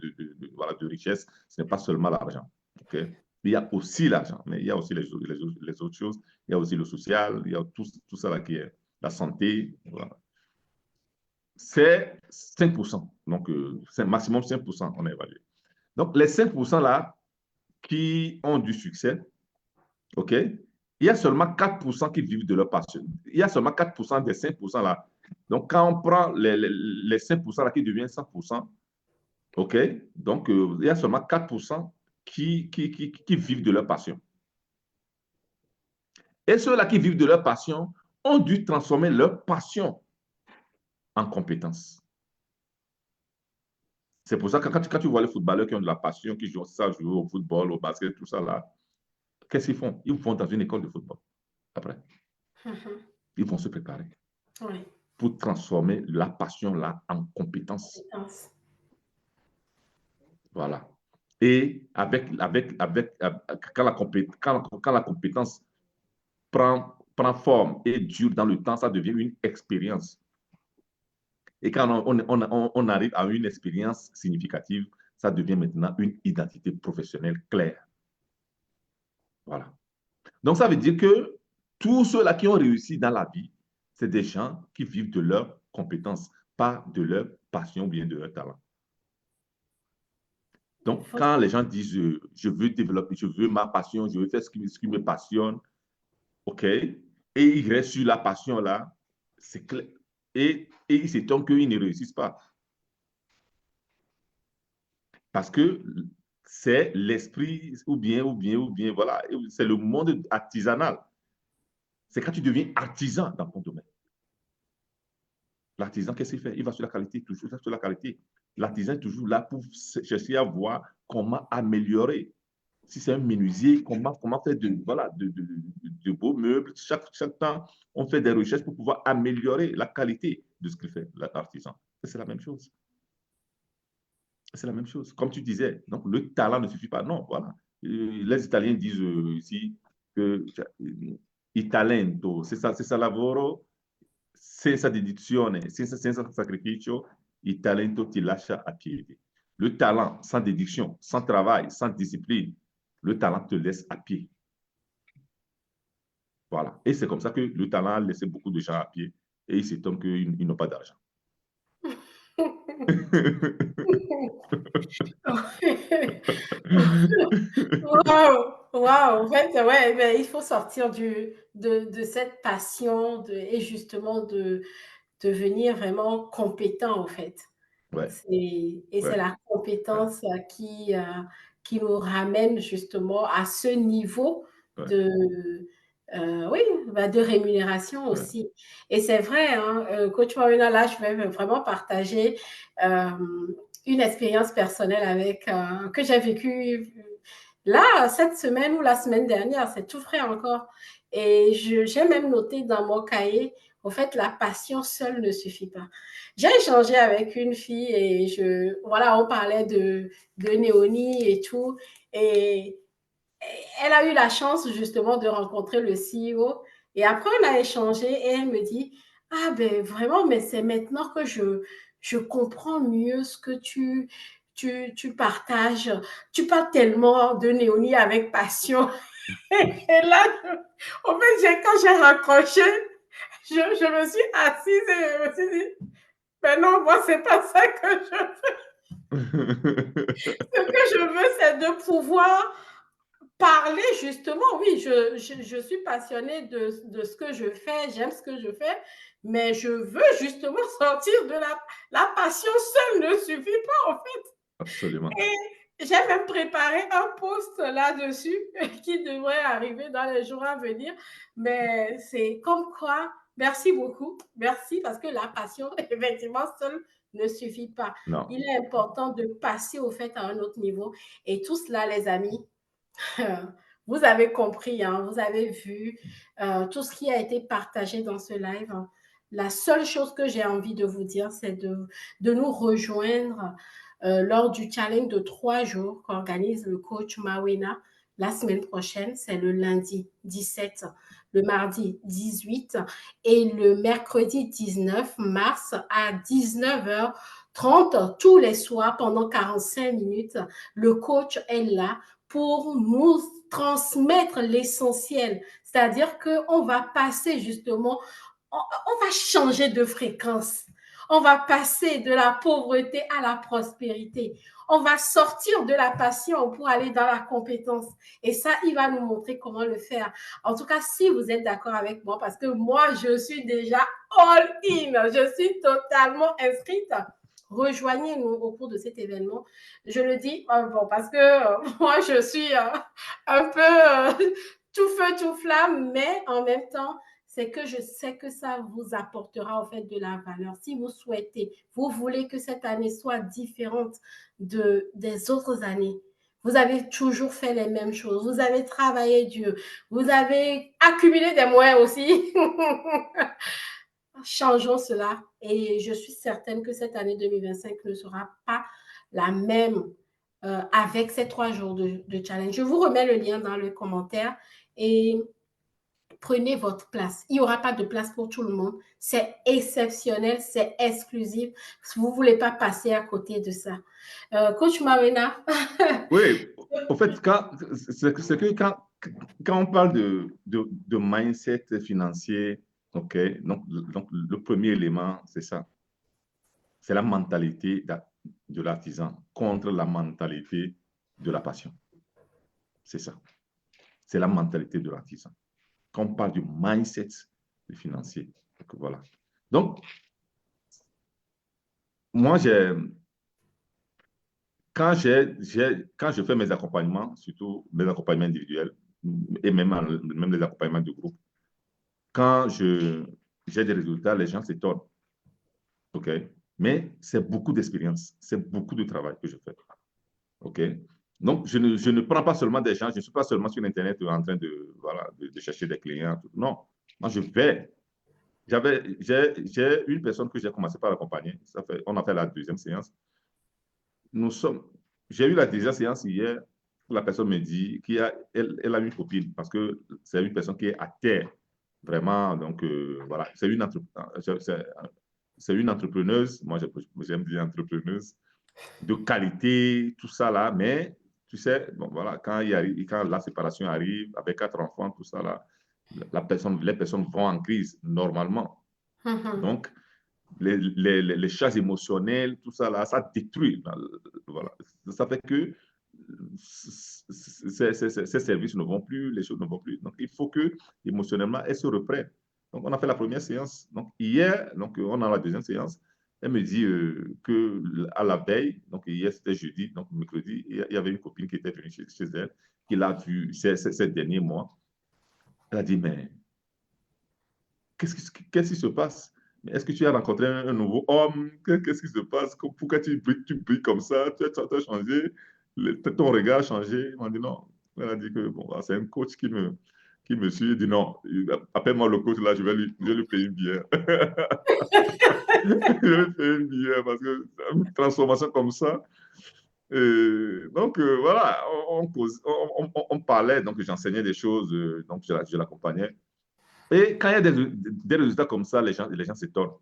voilà, de richesse, ce n'est pas seulement l'argent. Okay? Il y a aussi l'argent, mais il y a aussi les autres choses. Il y a aussi le social, il y a tout ça là qui est la santé. Voilà. C'est 5%. Donc, c'est maximum 5%, on a évalué. Donc, les 5% là, qui ont du succès, OK? Il y a seulement 4% qui vivent de leur passion. Il y a seulement 4% des 5% là. Donc, quand on prend les 5% là qui deviennent 100%, OK? Donc, il y a seulement 4% qui vivent de leur passion. Et ceux-là qui vivent de leur passion ont dû transformer leur passion en compétence. C'est pour ça que quand tu vois les footballeurs qui ont de la passion, qui jouent ça, jouent au football, au basket, tout ça là, qu'est-ce qu'ils font? Ils vont dans une école de football après. Ils vont se préparer Oui, pour transformer la passion là en compétence. Voilà. Et quand la compétence prend forme et dure dans le temps, ça devient une expérience. Et quand on arrive à une expérience significative, ça devient maintenant une identité professionnelle claire. Voilà. Donc, ça veut dire que tous ceux-là qui ont réussi dans la vie, c'est des gens qui vivent de leurs compétences, pas de leur passion ou bien de leur talent. Donc, quand les gens disent je veux développer, je veux ma passion, je veux faire ce qui me passionne, OK, et ils restent sur la passion là, c'est clair. Et ils s'étonnent qu'ils ne réussissent pas. Parce que c'est l'esprit, ou bien, voilà, c'est le monde artisanal. C'est quand tu deviens artisan dans ton domaine. L'artisan, qu'est-ce qu'il fait? Il va sur la qualité, toujours sur la qualité. l'artisan est toujours là pour chercher à voir comment améliorer. Si c'est un menuisier, comment faire de beaux meubles. Chaque temps, on fait des recherches pour pouvoir améliorer la qualité de ce qu'il fait, l'artisan. C'est la même chose. C'est la même chose. Comme tu disais, donc le talent ne suffit pas. Non, voilà. Les Italiens disent ici que il talento, senza lavoro, senza dedizione, senza sacrificio, il talento ti lascia a piedi. Le talent sans déduction, sans travail, sans discipline, le talent te laisse à pied. Voilà. Et c'est comme ça que le talent a laissé beaucoup de gens à pied et ils s'étonnent qu'ils n'ont pas d'argent. Waouh, waouh. En fait, ouais, ben, il faut sortir de cette passion et justement de devenir vraiment compétent, en fait. Ouais, Et c'est ouais, la ouais, compétence qui nous ramène justement à ce niveau ouais, de, oui, bah, de rémunération ouais. aussi. Et c'est vrai, hein, Coach Marina, là, je vais vraiment partager une expérience personnelle avec, que j'ai vécue là, cette semaine ou la semaine dernière, c'est tout frais encore. Et j'ai même noté dans mon cahier, au fait, la passion seule ne suffit pas. J'ai échangé avec une fille et voilà, on parlait de Néonie et tout. Et elle a eu la chance justement de rencontrer le CEO. Et après, on a échangé et elle me dit, ah ben vraiment, mais c'est maintenant que je comprends mieux ce que tu partages. Tu parles tellement de Néonie avec passion. Et là, en fait, quand j'ai raccroché, je me suis assise et je me suis dit, ben non, moi, c'est pas ça que je veux. Ce que je veux, c'est de pouvoir parler justement. Oui, je suis passionnée de ce que je fais, j'aime ce que je fais, mais je veux justement sortir de la passion seule ne suffit pas, en fait. Absolument. Et j'ai même préparé un post là-dessus qui devrait arriver dans les jours à venir. Mais c'est comme quoi, merci beaucoup. Merci parce que la passion, effectivement, seule ne suffit pas. Non. Il est important de passer au fait à un autre niveau. Et tout cela, les amis, vous avez compris, hein, vous avez vu tout ce qui a été partagé dans ce live. Hein. La seule chose que j'ai envie de vous dire, c'est de nous rejoindre lors du challenge de 3 jours qu'organise le coach Mawena la semaine prochaine. C'est le lundi 17, le mardi 18 et le mercredi 19 mars à 19h30 tous les soirs pendant 45 minutes. Le coach est là pour nous transmettre l'essentiel. C'est-à-dire qu'on va passer justement, on va changer de fréquence. On va passer de la pauvreté à la prospérité. On va sortir de la passion pour aller dans la compétence. Et ça, il va nous montrer comment le faire. En tout cas, si vous êtes d'accord avec moi, parce que moi, je suis déjà all in. Je suis totalement inscrite. Rejoignez-nous au cours de cet événement. Je le dis bon, parce que moi, je suis un peu tout feu, tout flamme, mais en même temps, c'est que je sais que ça vous apportera en fait de la valeur. Si vous souhaitez, vous voulez que cette année soit différente des autres années, vous avez toujours fait les mêmes choses, vous avez travaillé dur, vous avez accumulé des moyens aussi. Changeons cela et je suis certaine que cette année 2025 ne sera pas la même avec ces 3 jours de challenge. Je vous remets le lien dans le commentaire et prenez votre place. Il n'y aura pas de place pour tout le monde. C'est exceptionnel, c'est exclusif. Vous ne voulez pas passer à côté de ça. Coach Marina. Oui, en fait, c'est que quand on parle de mindset financier, OK, donc le premier élément, c'est ça. C'est la mentalité de l'artisan contre la mentalité de la passion. C'est ça. C'est la mentalité de l'artisan. Quand on parle du mindset financier, donc voilà. Donc, moi, quand je fais mes accompagnements, surtout mes accompagnements individuels et même les accompagnements de groupe, quand j'ai des résultats, les gens s'étonnent. OK? Mais c'est beaucoup d'expérience, c'est beaucoup de travail que je fais. OK? Donc, je ne prends pas seulement des gens, je ne suis pas seulement sur Internet en train de, voilà, de chercher des clients. Non, moi, je vais. J'ai une personne que j'ai commencé par accompagner. On a fait la deuxième séance. J'ai eu la deuxième séance hier. La personne me dit qu'elle a une copine parce que c'est une personne qui est à terre. Vraiment, donc voilà, c'est une entrepreneuse. Moi, j'aime dire entrepreneuse de qualité, tout ça là. Mais tu sais, bon, voilà, quand la séparation arrive avec 4 enfants, tout ça là, les personnes vont en crise normalement. Donc, les charges émotionnelles, tout ça là, ça détruit. Voilà. Ça fait que ces services ne vont plus, les choses ne vont plus. Donc, il faut que émotionnellement, elles se reprennent. Donc, on a fait la première séance. Donc, hier, donc, on a la deuxième séance. Elle me dit que à la veille, donc hier c'était jeudi, donc mercredi, il y avait une copine qui était venue chez elle, qui l'a vue ces derniers mois. Elle a dit, mais qu'est-ce qui se passe? Est-ce que tu as rencontré un nouveau homme? Qu'est-ce qui se passe? Pourquoi tu brilles comme ça? Tu as changé? Ton regard a changé? Il m'a dit non. Elle a dit que bon, c'est un coach qui me suit. Il dit non, appelle-moi le coach là, je vais lui payer une bière. Je vais lui payer une bière parce que une transformation comme ça. Donc voilà, on parlait, donc j'enseignais des choses, donc je l'accompagnais. Et quand il y a des résultats comme ça, les gens s'étonnent.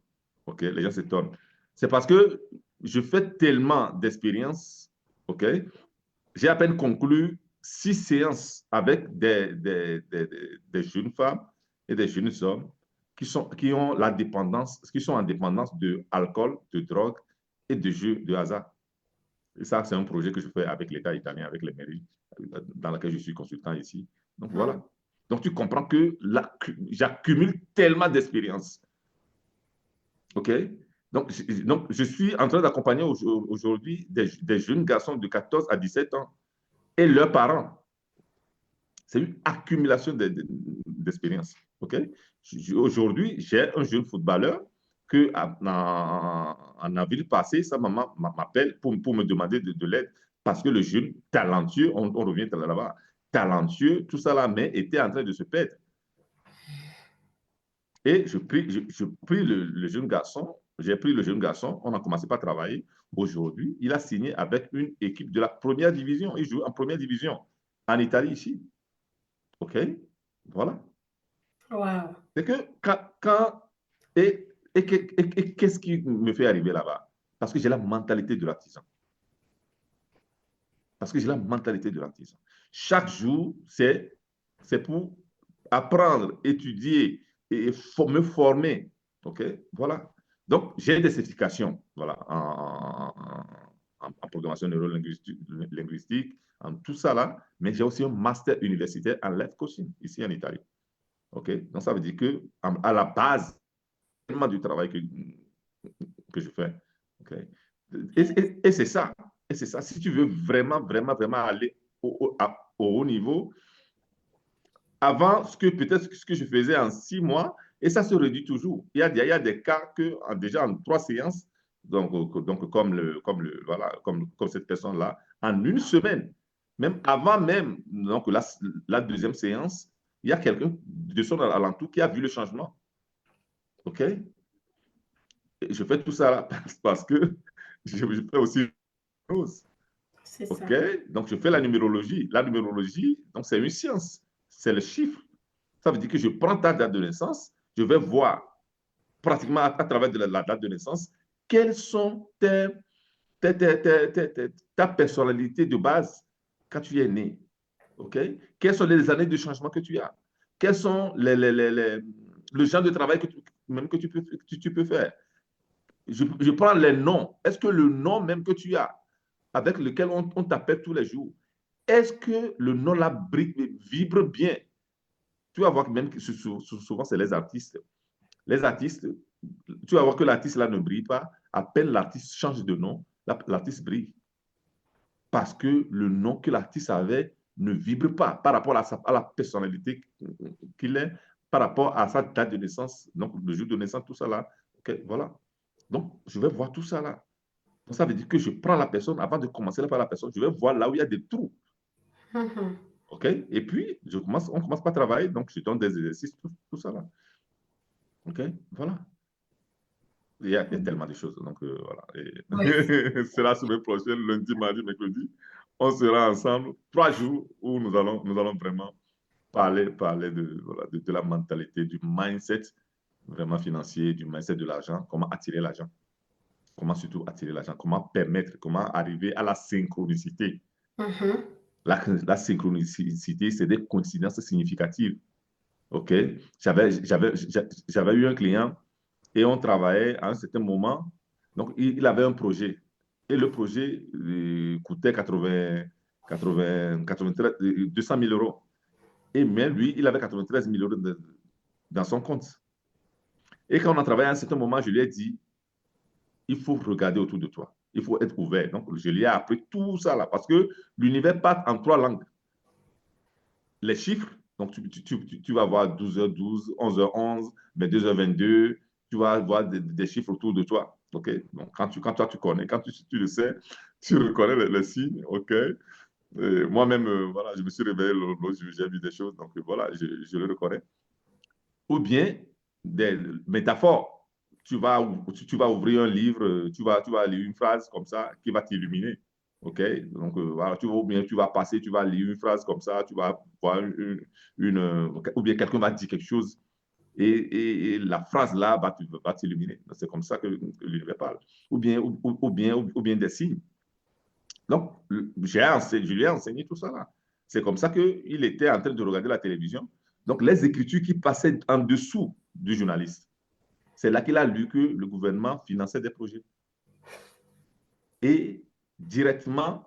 OK? Les gens s'étonnent. C'est parce que je fais tellement d'expériences. OK? J'ai à peine conclu 6 séances avec des jeunes femmes et des jeunes hommes qui ont la dépendance, qui sont en dépendance de alcool, de drogue et de jeux de hasard. Et ça, c'est un projet que je fais avec l'État italien, avec les mairies, dans lequel je suis consultant ici. Donc voilà. Donc tu comprends que j'accumule tellement d'expérience. OK? Donc, je suis en train d'accompagner aujourd'hui des jeunes garçons de 14 à 17 ans et leurs parents. C'est une accumulation d'expérience. OK? Aujourd'hui, j'ai un jeune footballeur que en avril passé, sa maman m'appelle pour me demander de l'aide parce que le jeune talentueux, on revient là-bas, talentueux, tout ça là, mais était en train de se perdre. Et je pris le jeune garçon, j'ai pris le jeune garçon, on a commencé par travailler. Aujourd'hui, il a signé avec une équipe de la première division. Il joue en première division en Italie ici. OK? Voilà. Wow. C'est que et qu'est-ce qui me fait arriver là-bas? Parce que j'ai la mentalité de l'artisan. Parce que j'ai la mentalité de l'artisan. Chaque jour, c'est pour apprendre, étudier et me former. OK? Voilà. Donc, j'ai des certifications voilà, en programmation neurolinguistique, en tout ça là, mais j'ai aussi un master universitaire en life coaching ici en Italie. OK? Donc, ça veut dire que à la base, tellement du travail que je fais. Okay? Et c'est ça. Et c'est ça. Si tu veux vraiment, vraiment, vraiment aller au haut niveau, avant peut-être ce que je faisais en 6 mois, et ça se réduit toujours. Il y a des cas que déjà en 3 séances, donc voilà, comme cette personne-là, en une semaine, même avant même donc la deuxième séance, il y a quelqu'un de son alentour qui a vu le changement. OK? Et je fais tout ça parce que je fais aussi une chose. C'est ça. OK? Donc, je fais la numérologie. La numérologie, donc, c'est une science. C'est le chiffre. Ça veut dire que je prends ta date de naissance, je vais voir pratiquement à travers la date de naissance quelles sont ta personnalité de base quand tu es né. OK? Quelles sont les années de changement que tu as? Quels sont le genre de travail que tu peux faire? Je prends les noms. Est-ce que le nom même que tu as, avec lequel on t'appelle tous les jours, est-ce que le nom là vibre bien? Tu vas voir même que souvent, c'est les artistes. Les artistes, tu vas voir que l'artiste là ne brille pas. À peine l'artiste change de nom, l'artiste brille. Parce que le nom que l'artiste avait ne vibre pas par rapport à la personnalité qu'il est, par rapport à sa date de naissance, donc le jour de naissance, tout ça là. Okay, voilà. Donc, je vais voir tout ça là. Donc, ça veut dire que je prends la personne, avant de commencer par la personne, je vais voir là où il y a des trous. Mhm. OK? Et puis, on commence par travailler. Donc, je donne des exercices, tout ça là. OK? Voilà. Il y a tellement de choses. Donc, voilà. Oui. Et c'est la semaine prochaine, lundi, mardi, mercredi. On sera ensemble 3 jours où nous allons vraiment parler voilà, de la mentalité, du mindset vraiment financier, du mindset de l'argent, comment attirer l'argent, comment surtout attirer l'argent, comment permettre, comment arriver à la synchronicité. Mhm. La synchronicité, c'est des coïncidences significatives. OK? J'avais eu un client et on travaillait à un certain moment. Donc, il avait un projet. Et le projet coûtait 93, 200 000 euros. Et mais lui, il avait 93 000 euros dans son compte. Et quand on a travaillé à un certain moment, je lui ai dit, il faut regarder autour de toi. Il faut être ouvert. Donc, je lui ai appris tout ça là. Parce que l'univers part en 3 langues. Les chiffres, donc tu vas voir 12h12, 11h11, 22h22, tu vas voir des chiffres autour de toi. OK? Donc, quand toi, tu connais, quand tu le sais, tu reconnais les signes. OK? Moi-même, voilà, je me suis réveillé l'autre jour, j'ai vu des choses, donc voilà, je le reconnais. Ou bien des métaphores. Tu vas ouvrir un livre, tu vas lire une phrase comme ça qui va t'illuminer. OK? Donc, voilà, ou bien tu vas passer, tu vas lire une phrase comme ça, tu vas voir ou bien quelqu'un va dire quelque chose et la phrase là va t'illuminer. C'est comme ça que l'univers parle. Ou bien des signes. Donc, je lui ai enseigné tout ça là. C'est comme ça qu'il était en train de regarder la télévision. Donc, les écritures qui passaient en dessous du journaliste, c'est là qu'il a lu que le gouvernement finançait des projets. Et directement,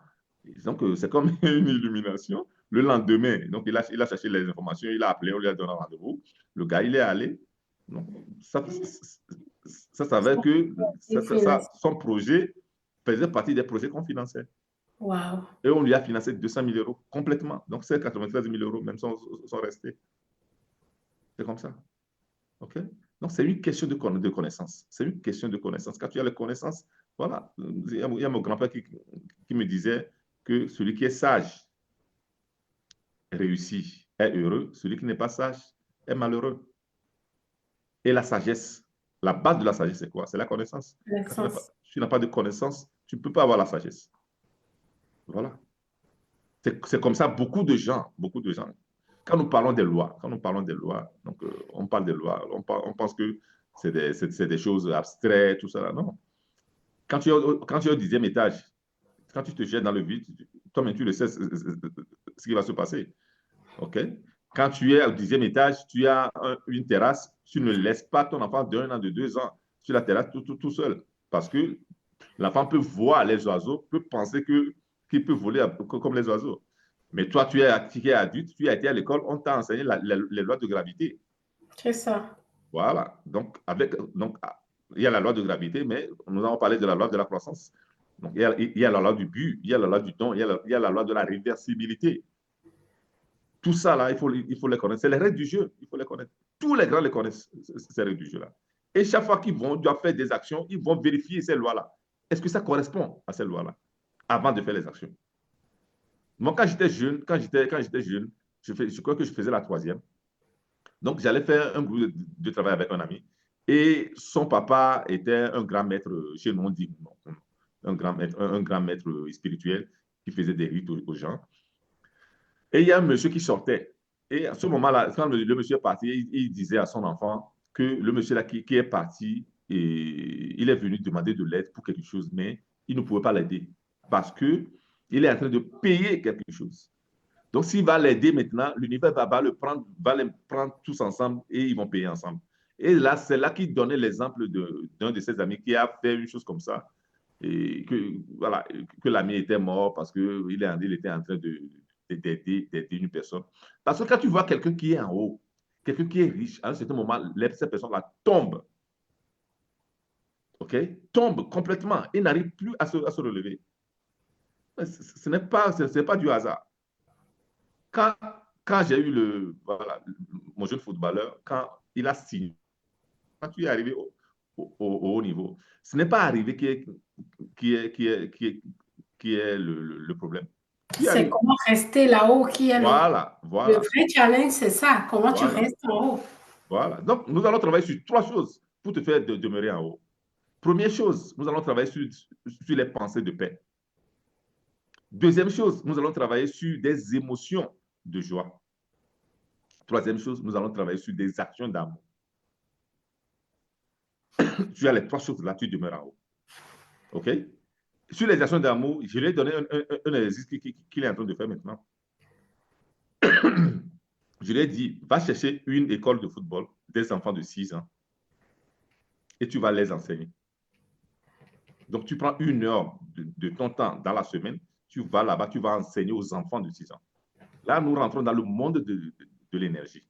donc c'est comme une illumination. Le lendemain, donc il a cherché les informations, il a appelé, on lui a donné un rendez-vous. Le gars, il est allé. Donc, ça savait que son projet faisait partie des projets qu'on finançait. Wow. Et on lui a financé 200 000 euros complètement. Donc, ces 93 000 euros même sont restés. C'est comme ça. OK? Donc, c'est une question de connaissance. C'est une question de connaissance. Quand tu as les connaissances, voilà. Il y a mon grand-père qui me disait que celui qui est sage réussit, est heureux. Celui qui n'est pas sage est malheureux. Et la sagesse, la base de la sagesse, c'est quoi? C'est la connaissance. Quand Connaissance. tu n'as pas de connaissance, tu ne peux pas avoir la sagesse. Voilà. C'est comme ça, beaucoup de gens. Quand nous parlons des lois, donc on parle des lois, on pense que c'est des choses abstraites, tout ça. Là. Non. Quand tu es au 10e étage, quand tu te jettes dans le vide, toi-même tu le sais ce qui va se passer. OK? Quand tu es au 10e étage, tu as une terrasse, tu ne laisses pas ton enfant d'1 an, de 2 ans sur la terrasse tout seul. Parce que l'enfant peut voir les oiseaux, peut penser qu'il peut voler comme les oiseaux. Mais toi, tu es adulte, tu as été à l'école, on t'a enseigné les lois de gravité. C'est ça. Voilà. Donc, il y a la loi de gravité, mais nous avons parlé de la loi de la croissance. Donc, il y a la loi du but, il y a la loi du don, il y a la loi de la réversibilité. Tout ça, là, il faut les connaître. C'est les règles du jeu, il faut les connaître. Tous les grands les connaissent, ces règles du jeu-là. Et chaque fois qu'ils doivent faire des actions, ils vont vérifier ces lois-là. Est-ce que ça correspond à ces lois-là avant de faire les actions? Moi, quand j'étais jeune, je crois que je faisais la troisième. Donc, j'allais faire un groupe de travail avec un ami. Et son papa était un grand maître, chez nous, on dit un grand maître spirituel qui faisait des rites aux gens. Et il y a un monsieur qui sortait. Et à ce moment-là, quand le monsieur est parti, il disait à son enfant que le monsieur là qui est parti, et il est venu demander de l'aide pour quelque chose, mais il ne pouvait pas l'aider parce que il est en train de payer quelque chose. Donc, s'il va l'aider maintenant, l'univers va les prendre tous ensemble et ils vont payer ensemble. Et là, c'est là qu'il donnait l'exemple d'un de ses amis qui a fait une chose comme ça. Et voilà, que l'ami était mort parce qu'il était en train d'aider une personne. Parce que quand tu vois quelqu'un qui est en haut, quelqu'un qui est riche, à un certain moment, cette personne-là tombe. OK? Tombe complètement et n'arrive plus à se relever. Ce n'est pas du hasard. Quand, quand j'ai eu voilà, mon jeune footballeur, quand il a signé, quand tu es arrivé au haut niveau. Ce n'est pas arrivé qui est le problème. Tu C'est arrives. comment rester là-haut qui est Voilà, le voilà, vrai challenge, c'est ça. Comment tu voilà, restes en haut. voilà. Donc, nous allons travailler sur 3 choses pour te faire demeurer en haut. Première chose, nous allons travailler sur les pensées de paix. Deuxième chose, nous allons travailler sur des émotions de joie. Troisième chose, nous allons travailler sur des actions d'amour. Tu as les 3 choses-là, tu demeures en haut. OK? Sur les actions d'amour, je lui ai donné un exercice qu'il est en train de faire maintenant. Je lui ai dit, va chercher une école de football des enfants de 6 ans et tu vas les enseigner. Donc, tu prends 1 heure de ton temps dans la semaine, tu vas là-bas, tu vas enseigner aux enfants de 6 ans. Là, nous rentrons dans le monde de l'énergie.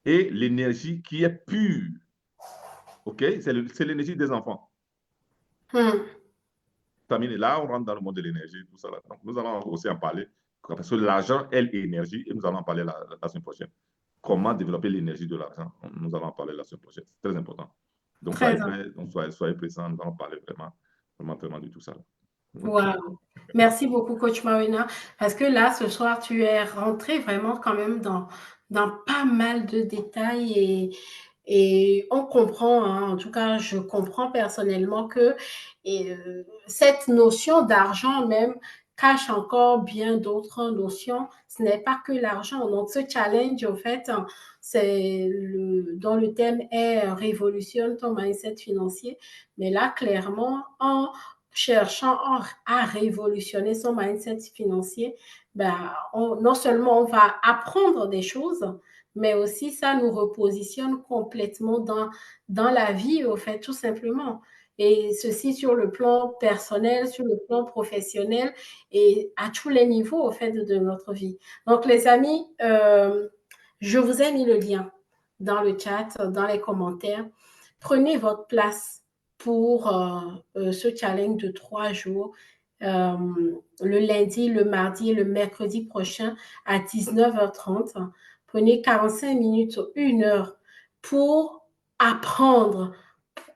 Et l'énergie qui est pure, OK? C'est l'énergie des enfants. Là, on rentre dans le monde de l'énergie, tout ça. Là. Donc, nous allons aussi en parler, parce que l'argent est l'énergie, et nous allons en parler la semaine prochaine. Comment développer l'énergie de l'argent, nous allons en parler la semaine prochaine. C'est très important. Donc, Très soyez bien. prêts, donc soyez présents, nous allons parler vraiment de tout ça. Wow. Merci beaucoup, Coach Marina. Parce que là, ce soir, tu es rentré vraiment quand même dans pas mal de détails et on comprend, hein, en tout cas, je comprends personnellement que cette notion d'argent même cache encore bien d'autres notions. Ce n'est pas que l'argent. Donc, ce challenge, en fait, dont le thème est révolutionne ton mindset financier. Mais là, clairement, en cherchant à révolutionner son mindset financier, ben, non seulement on va apprendre des choses, mais aussi ça nous repositionne complètement dans la vie, au fait, tout simplement. Et ceci sur le plan personnel, sur le plan professionnel et à tous les niveaux, au fait, de notre vie. Donc, les amis, je vous ai mis le lien dans le chat, dans les commentaires. Prenez votre place pour ce challenge de 3 jours. Le lundi, le mardi et le mercredi prochain à 19h30. Prenez 45 minutes, 1 heure pour apprendre,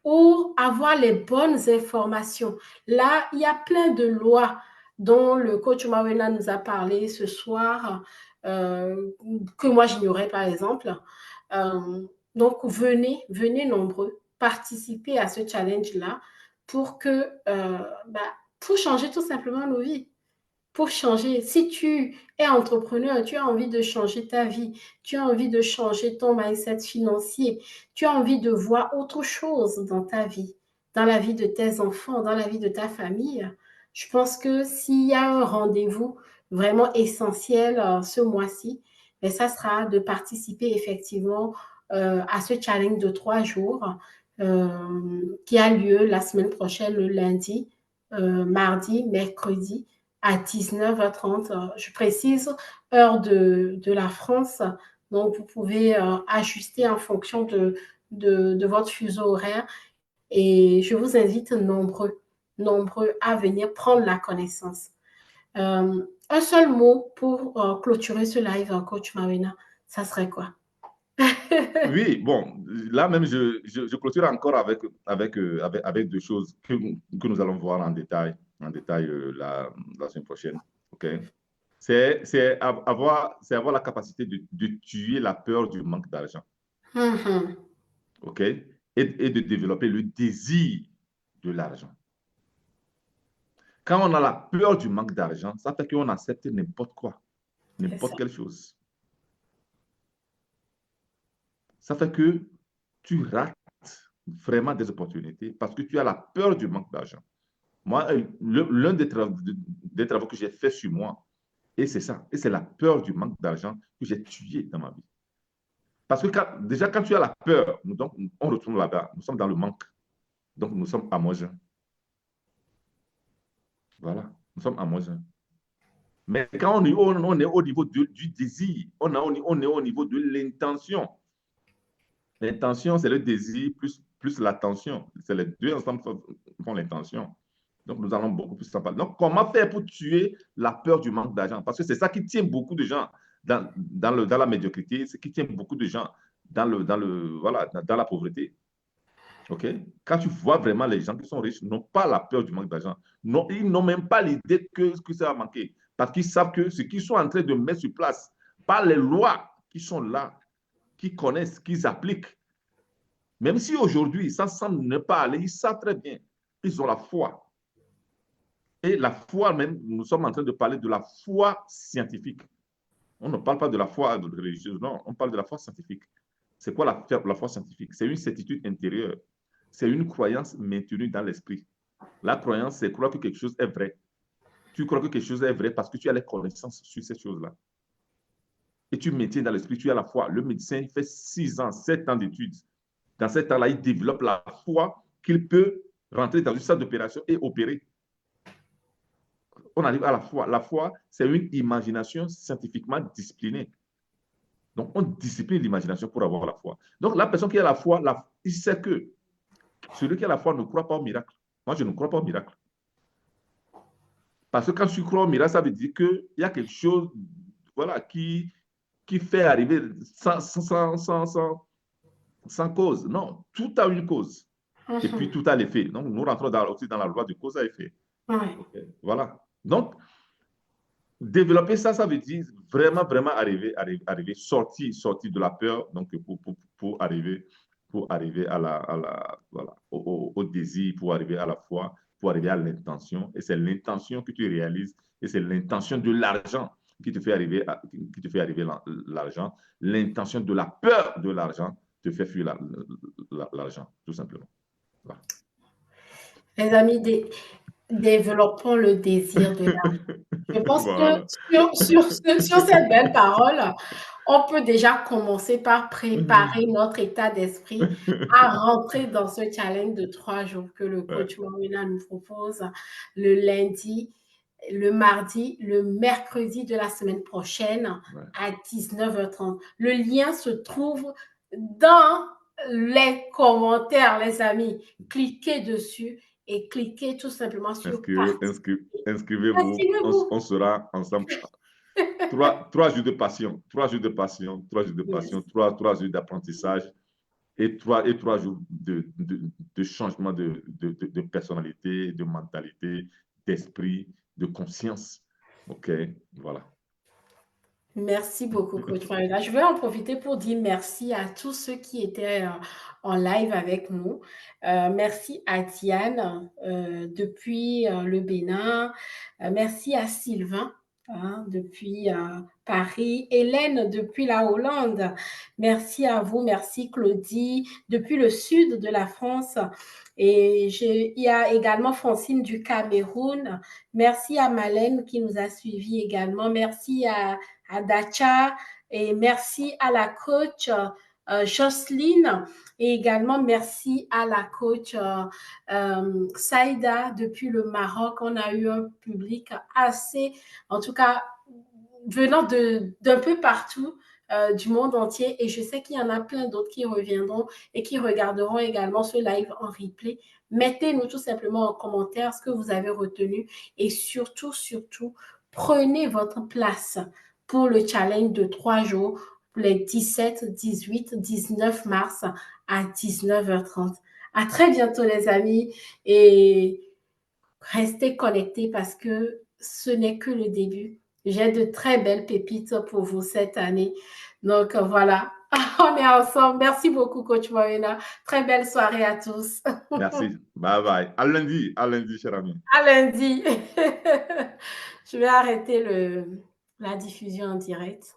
pour avoir les bonnes informations. Là, il y a plein de lois dont le coach Mawena nous a parlé ce soir, que moi j'ignorais par exemple. Donc, venez nombreux, participer à ce challenge-là pour pour changer tout simplement nos vies. Pour changer. Si tu es entrepreneur, tu as envie de changer ta vie, tu as envie de changer ton mindset financier, tu as envie de voir autre chose dans ta vie, dans la vie de tes enfants, dans la vie de ta famille, je pense que s'il y a un rendez-vous vraiment essentiel ce mois-ci, ça sera de participer effectivement à ce challenge de 3 jours qui a lieu la semaine prochaine, le lundi, mardi, mercredi à 19h30. Je précise, heure de la France. Donc, vous pouvez ajuster en fonction de votre fuseau horaire. Et je vous invite nombreux à venir prendre la connaissance. Un seul mot pour clôturer ce live, Coach Marina, ça serait quoi? Oui, bon, là même, je clôture encore avec 2 choses que nous allons voir en détail la semaine prochaine. OK? C'est avoir la capacité de tuer la peur du manque d'argent. OK? Et de développer le désir de l'argent. Quand on a la peur du manque d'argent, ça fait qu'on accepte n'importe quoi, n'importe quelle chose. Ça fait que tu rates vraiment des opportunités parce que tu as la peur du manque d'argent. Moi, l'un des travaux que j'ai fait sur moi, et c'est ça, et c'est la peur du manque d'argent que j'ai tué dans ma vie. Parce que déjà, quand tu as la peur, donc, on retourne là-bas, nous sommes dans le manque. Donc, nous sommes à moins 1. Voilà, nous sommes à moins 1. Mais quand on est au niveau du désir, on est au niveau de l'intention. L'intention, c'est le désir plus l'attention. C'est les deux ensemble qui font l'intention. Donc, nous allons beaucoup plus s'en parler. Donc, comment faire pour tuer la peur du manque d'argent? Parce que c'est ça qui tient beaucoup de gens dans la médiocrité, c'est qui tient beaucoup de gens voilà, dans la pauvreté. OK? Quand tu vois vraiment les gens qui sont riches n'ont pas la peur du manque d'argent. Non, ils n'ont même pas l'idée que ça va manquer. Parce qu'ils savent que ce qu'ils sont en train de mettre sur place, par les lois qui sont là, qu'ils connaissent, qu'ils appliquent, même si aujourd'hui, ça semble ne pas aller, ils savent très bien. Ils ont la foi. Et la foi même, nous sommes en train de parler de la foi scientifique. On ne parle pas de la foi religieuse, non, on parle de la foi scientifique. C'est quoi la foi scientifique? C'est une certitude intérieure. C'est une croyance maintenue dans l'esprit. La croyance, c'est croire que quelque chose est vrai. Tu crois que quelque chose est vrai parce que tu as les connaissances sur cette chose-là. Et tu maintiens dans l'esprit, tu as la foi. Le médecin fait 6 ans, 7 ans d'études. Dans cet temps-là, il développe la foi qu'il peut rentrer dans une salle d'opération et opérer. On arrive à la foi. La foi, c'est une imagination scientifiquement disciplinée. Donc, on discipline l'imagination pour avoir la foi. Donc, la personne qui a la foi, il sait que celui qui a la foi ne croit pas au miracle. Moi, je ne crois pas au miracle. Parce que quand tu crois au miracle, ça veut dire qu'il y a quelque chose voilà, qui fait arriver sans cause. Non, tout a une cause. Et puis, tout a l'effet. Donc, nous rentrons aussi dans la loi de cause à effet. Ouais. Okay. Voilà. Donc, développer ça, ça veut dire vraiment, vraiment arriver sortir de la peur, donc pour arriver voilà, au désir, pour arriver à la foi, pour arriver à l'intention. Et c'est l'intention que tu réalises, et c'est l'intention de l'argent qui te fait arriver l'argent. L'intention de la peur de l'argent te fait fuir l'argent, tout simplement. Voilà. Les amis, développons le désir de l'argent. Je pense Voilà. que sur cette belle parole, on peut déjà commencer par préparer notre état d'esprit à rentrer dans ce challenge de 3 jours que le Ouais. coach Morena nous propose le lundi, le mardi, le mercredi de la semaine prochaine Ouais. à 19h30. Le lien se trouve dans les commentaires, les amis. Cliquez dessus et cliquez tout simplement sur participer. Inscrivez-vous, Inscrivez-vous. on sera ensemble. 3 jours de passion, 3 jours de passion, 3 jours de Yes. passion, 3 jours d'apprentissage et 3 jours de changement de personnalité, de mentalité, d'esprit, de conscience. OK, voilà. Merci beaucoup, coach Farida. Je vais en profiter pour dire merci à tous ceux qui étaient en live avec nous. Merci à Diane depuis le Bénin. Merci à Sylvain depuis Paris. Hélène depuis la Hollande. Merci à vous. Merci Claudie depuis le sud de la France. Et il y a également Francine du Cameroun. Merci à Malène qui nous a suivis également. Merci à Dacha et merci à la coach Jocelyne et également merci à la coach Saïda depuis le Maroc. On a eu un public assez, en tout cas, venant d'un peu partout du monde entier et je sais qu'il y en a plein d'autres qui reviendront et qui regarderont également ce live en replay. Mettez-nous tout simplement en commentaire ce que vous avez retenu et surtout, prenez votre place pour le challenge de 3 jours, les 17, 18, 19 mars à 19h30. À très bientôt les amis et restez connectés parce que ce n'est que le début. J'ai de très belles pépites pour vous cette année. Donc voilà, on est ensemble. Merci beaucoup, coach Morena. Très belle soirée à tous. Merci. Bye bye. À lundi, cher ami. À lundi. Je vais arrêter la diffusion en direct.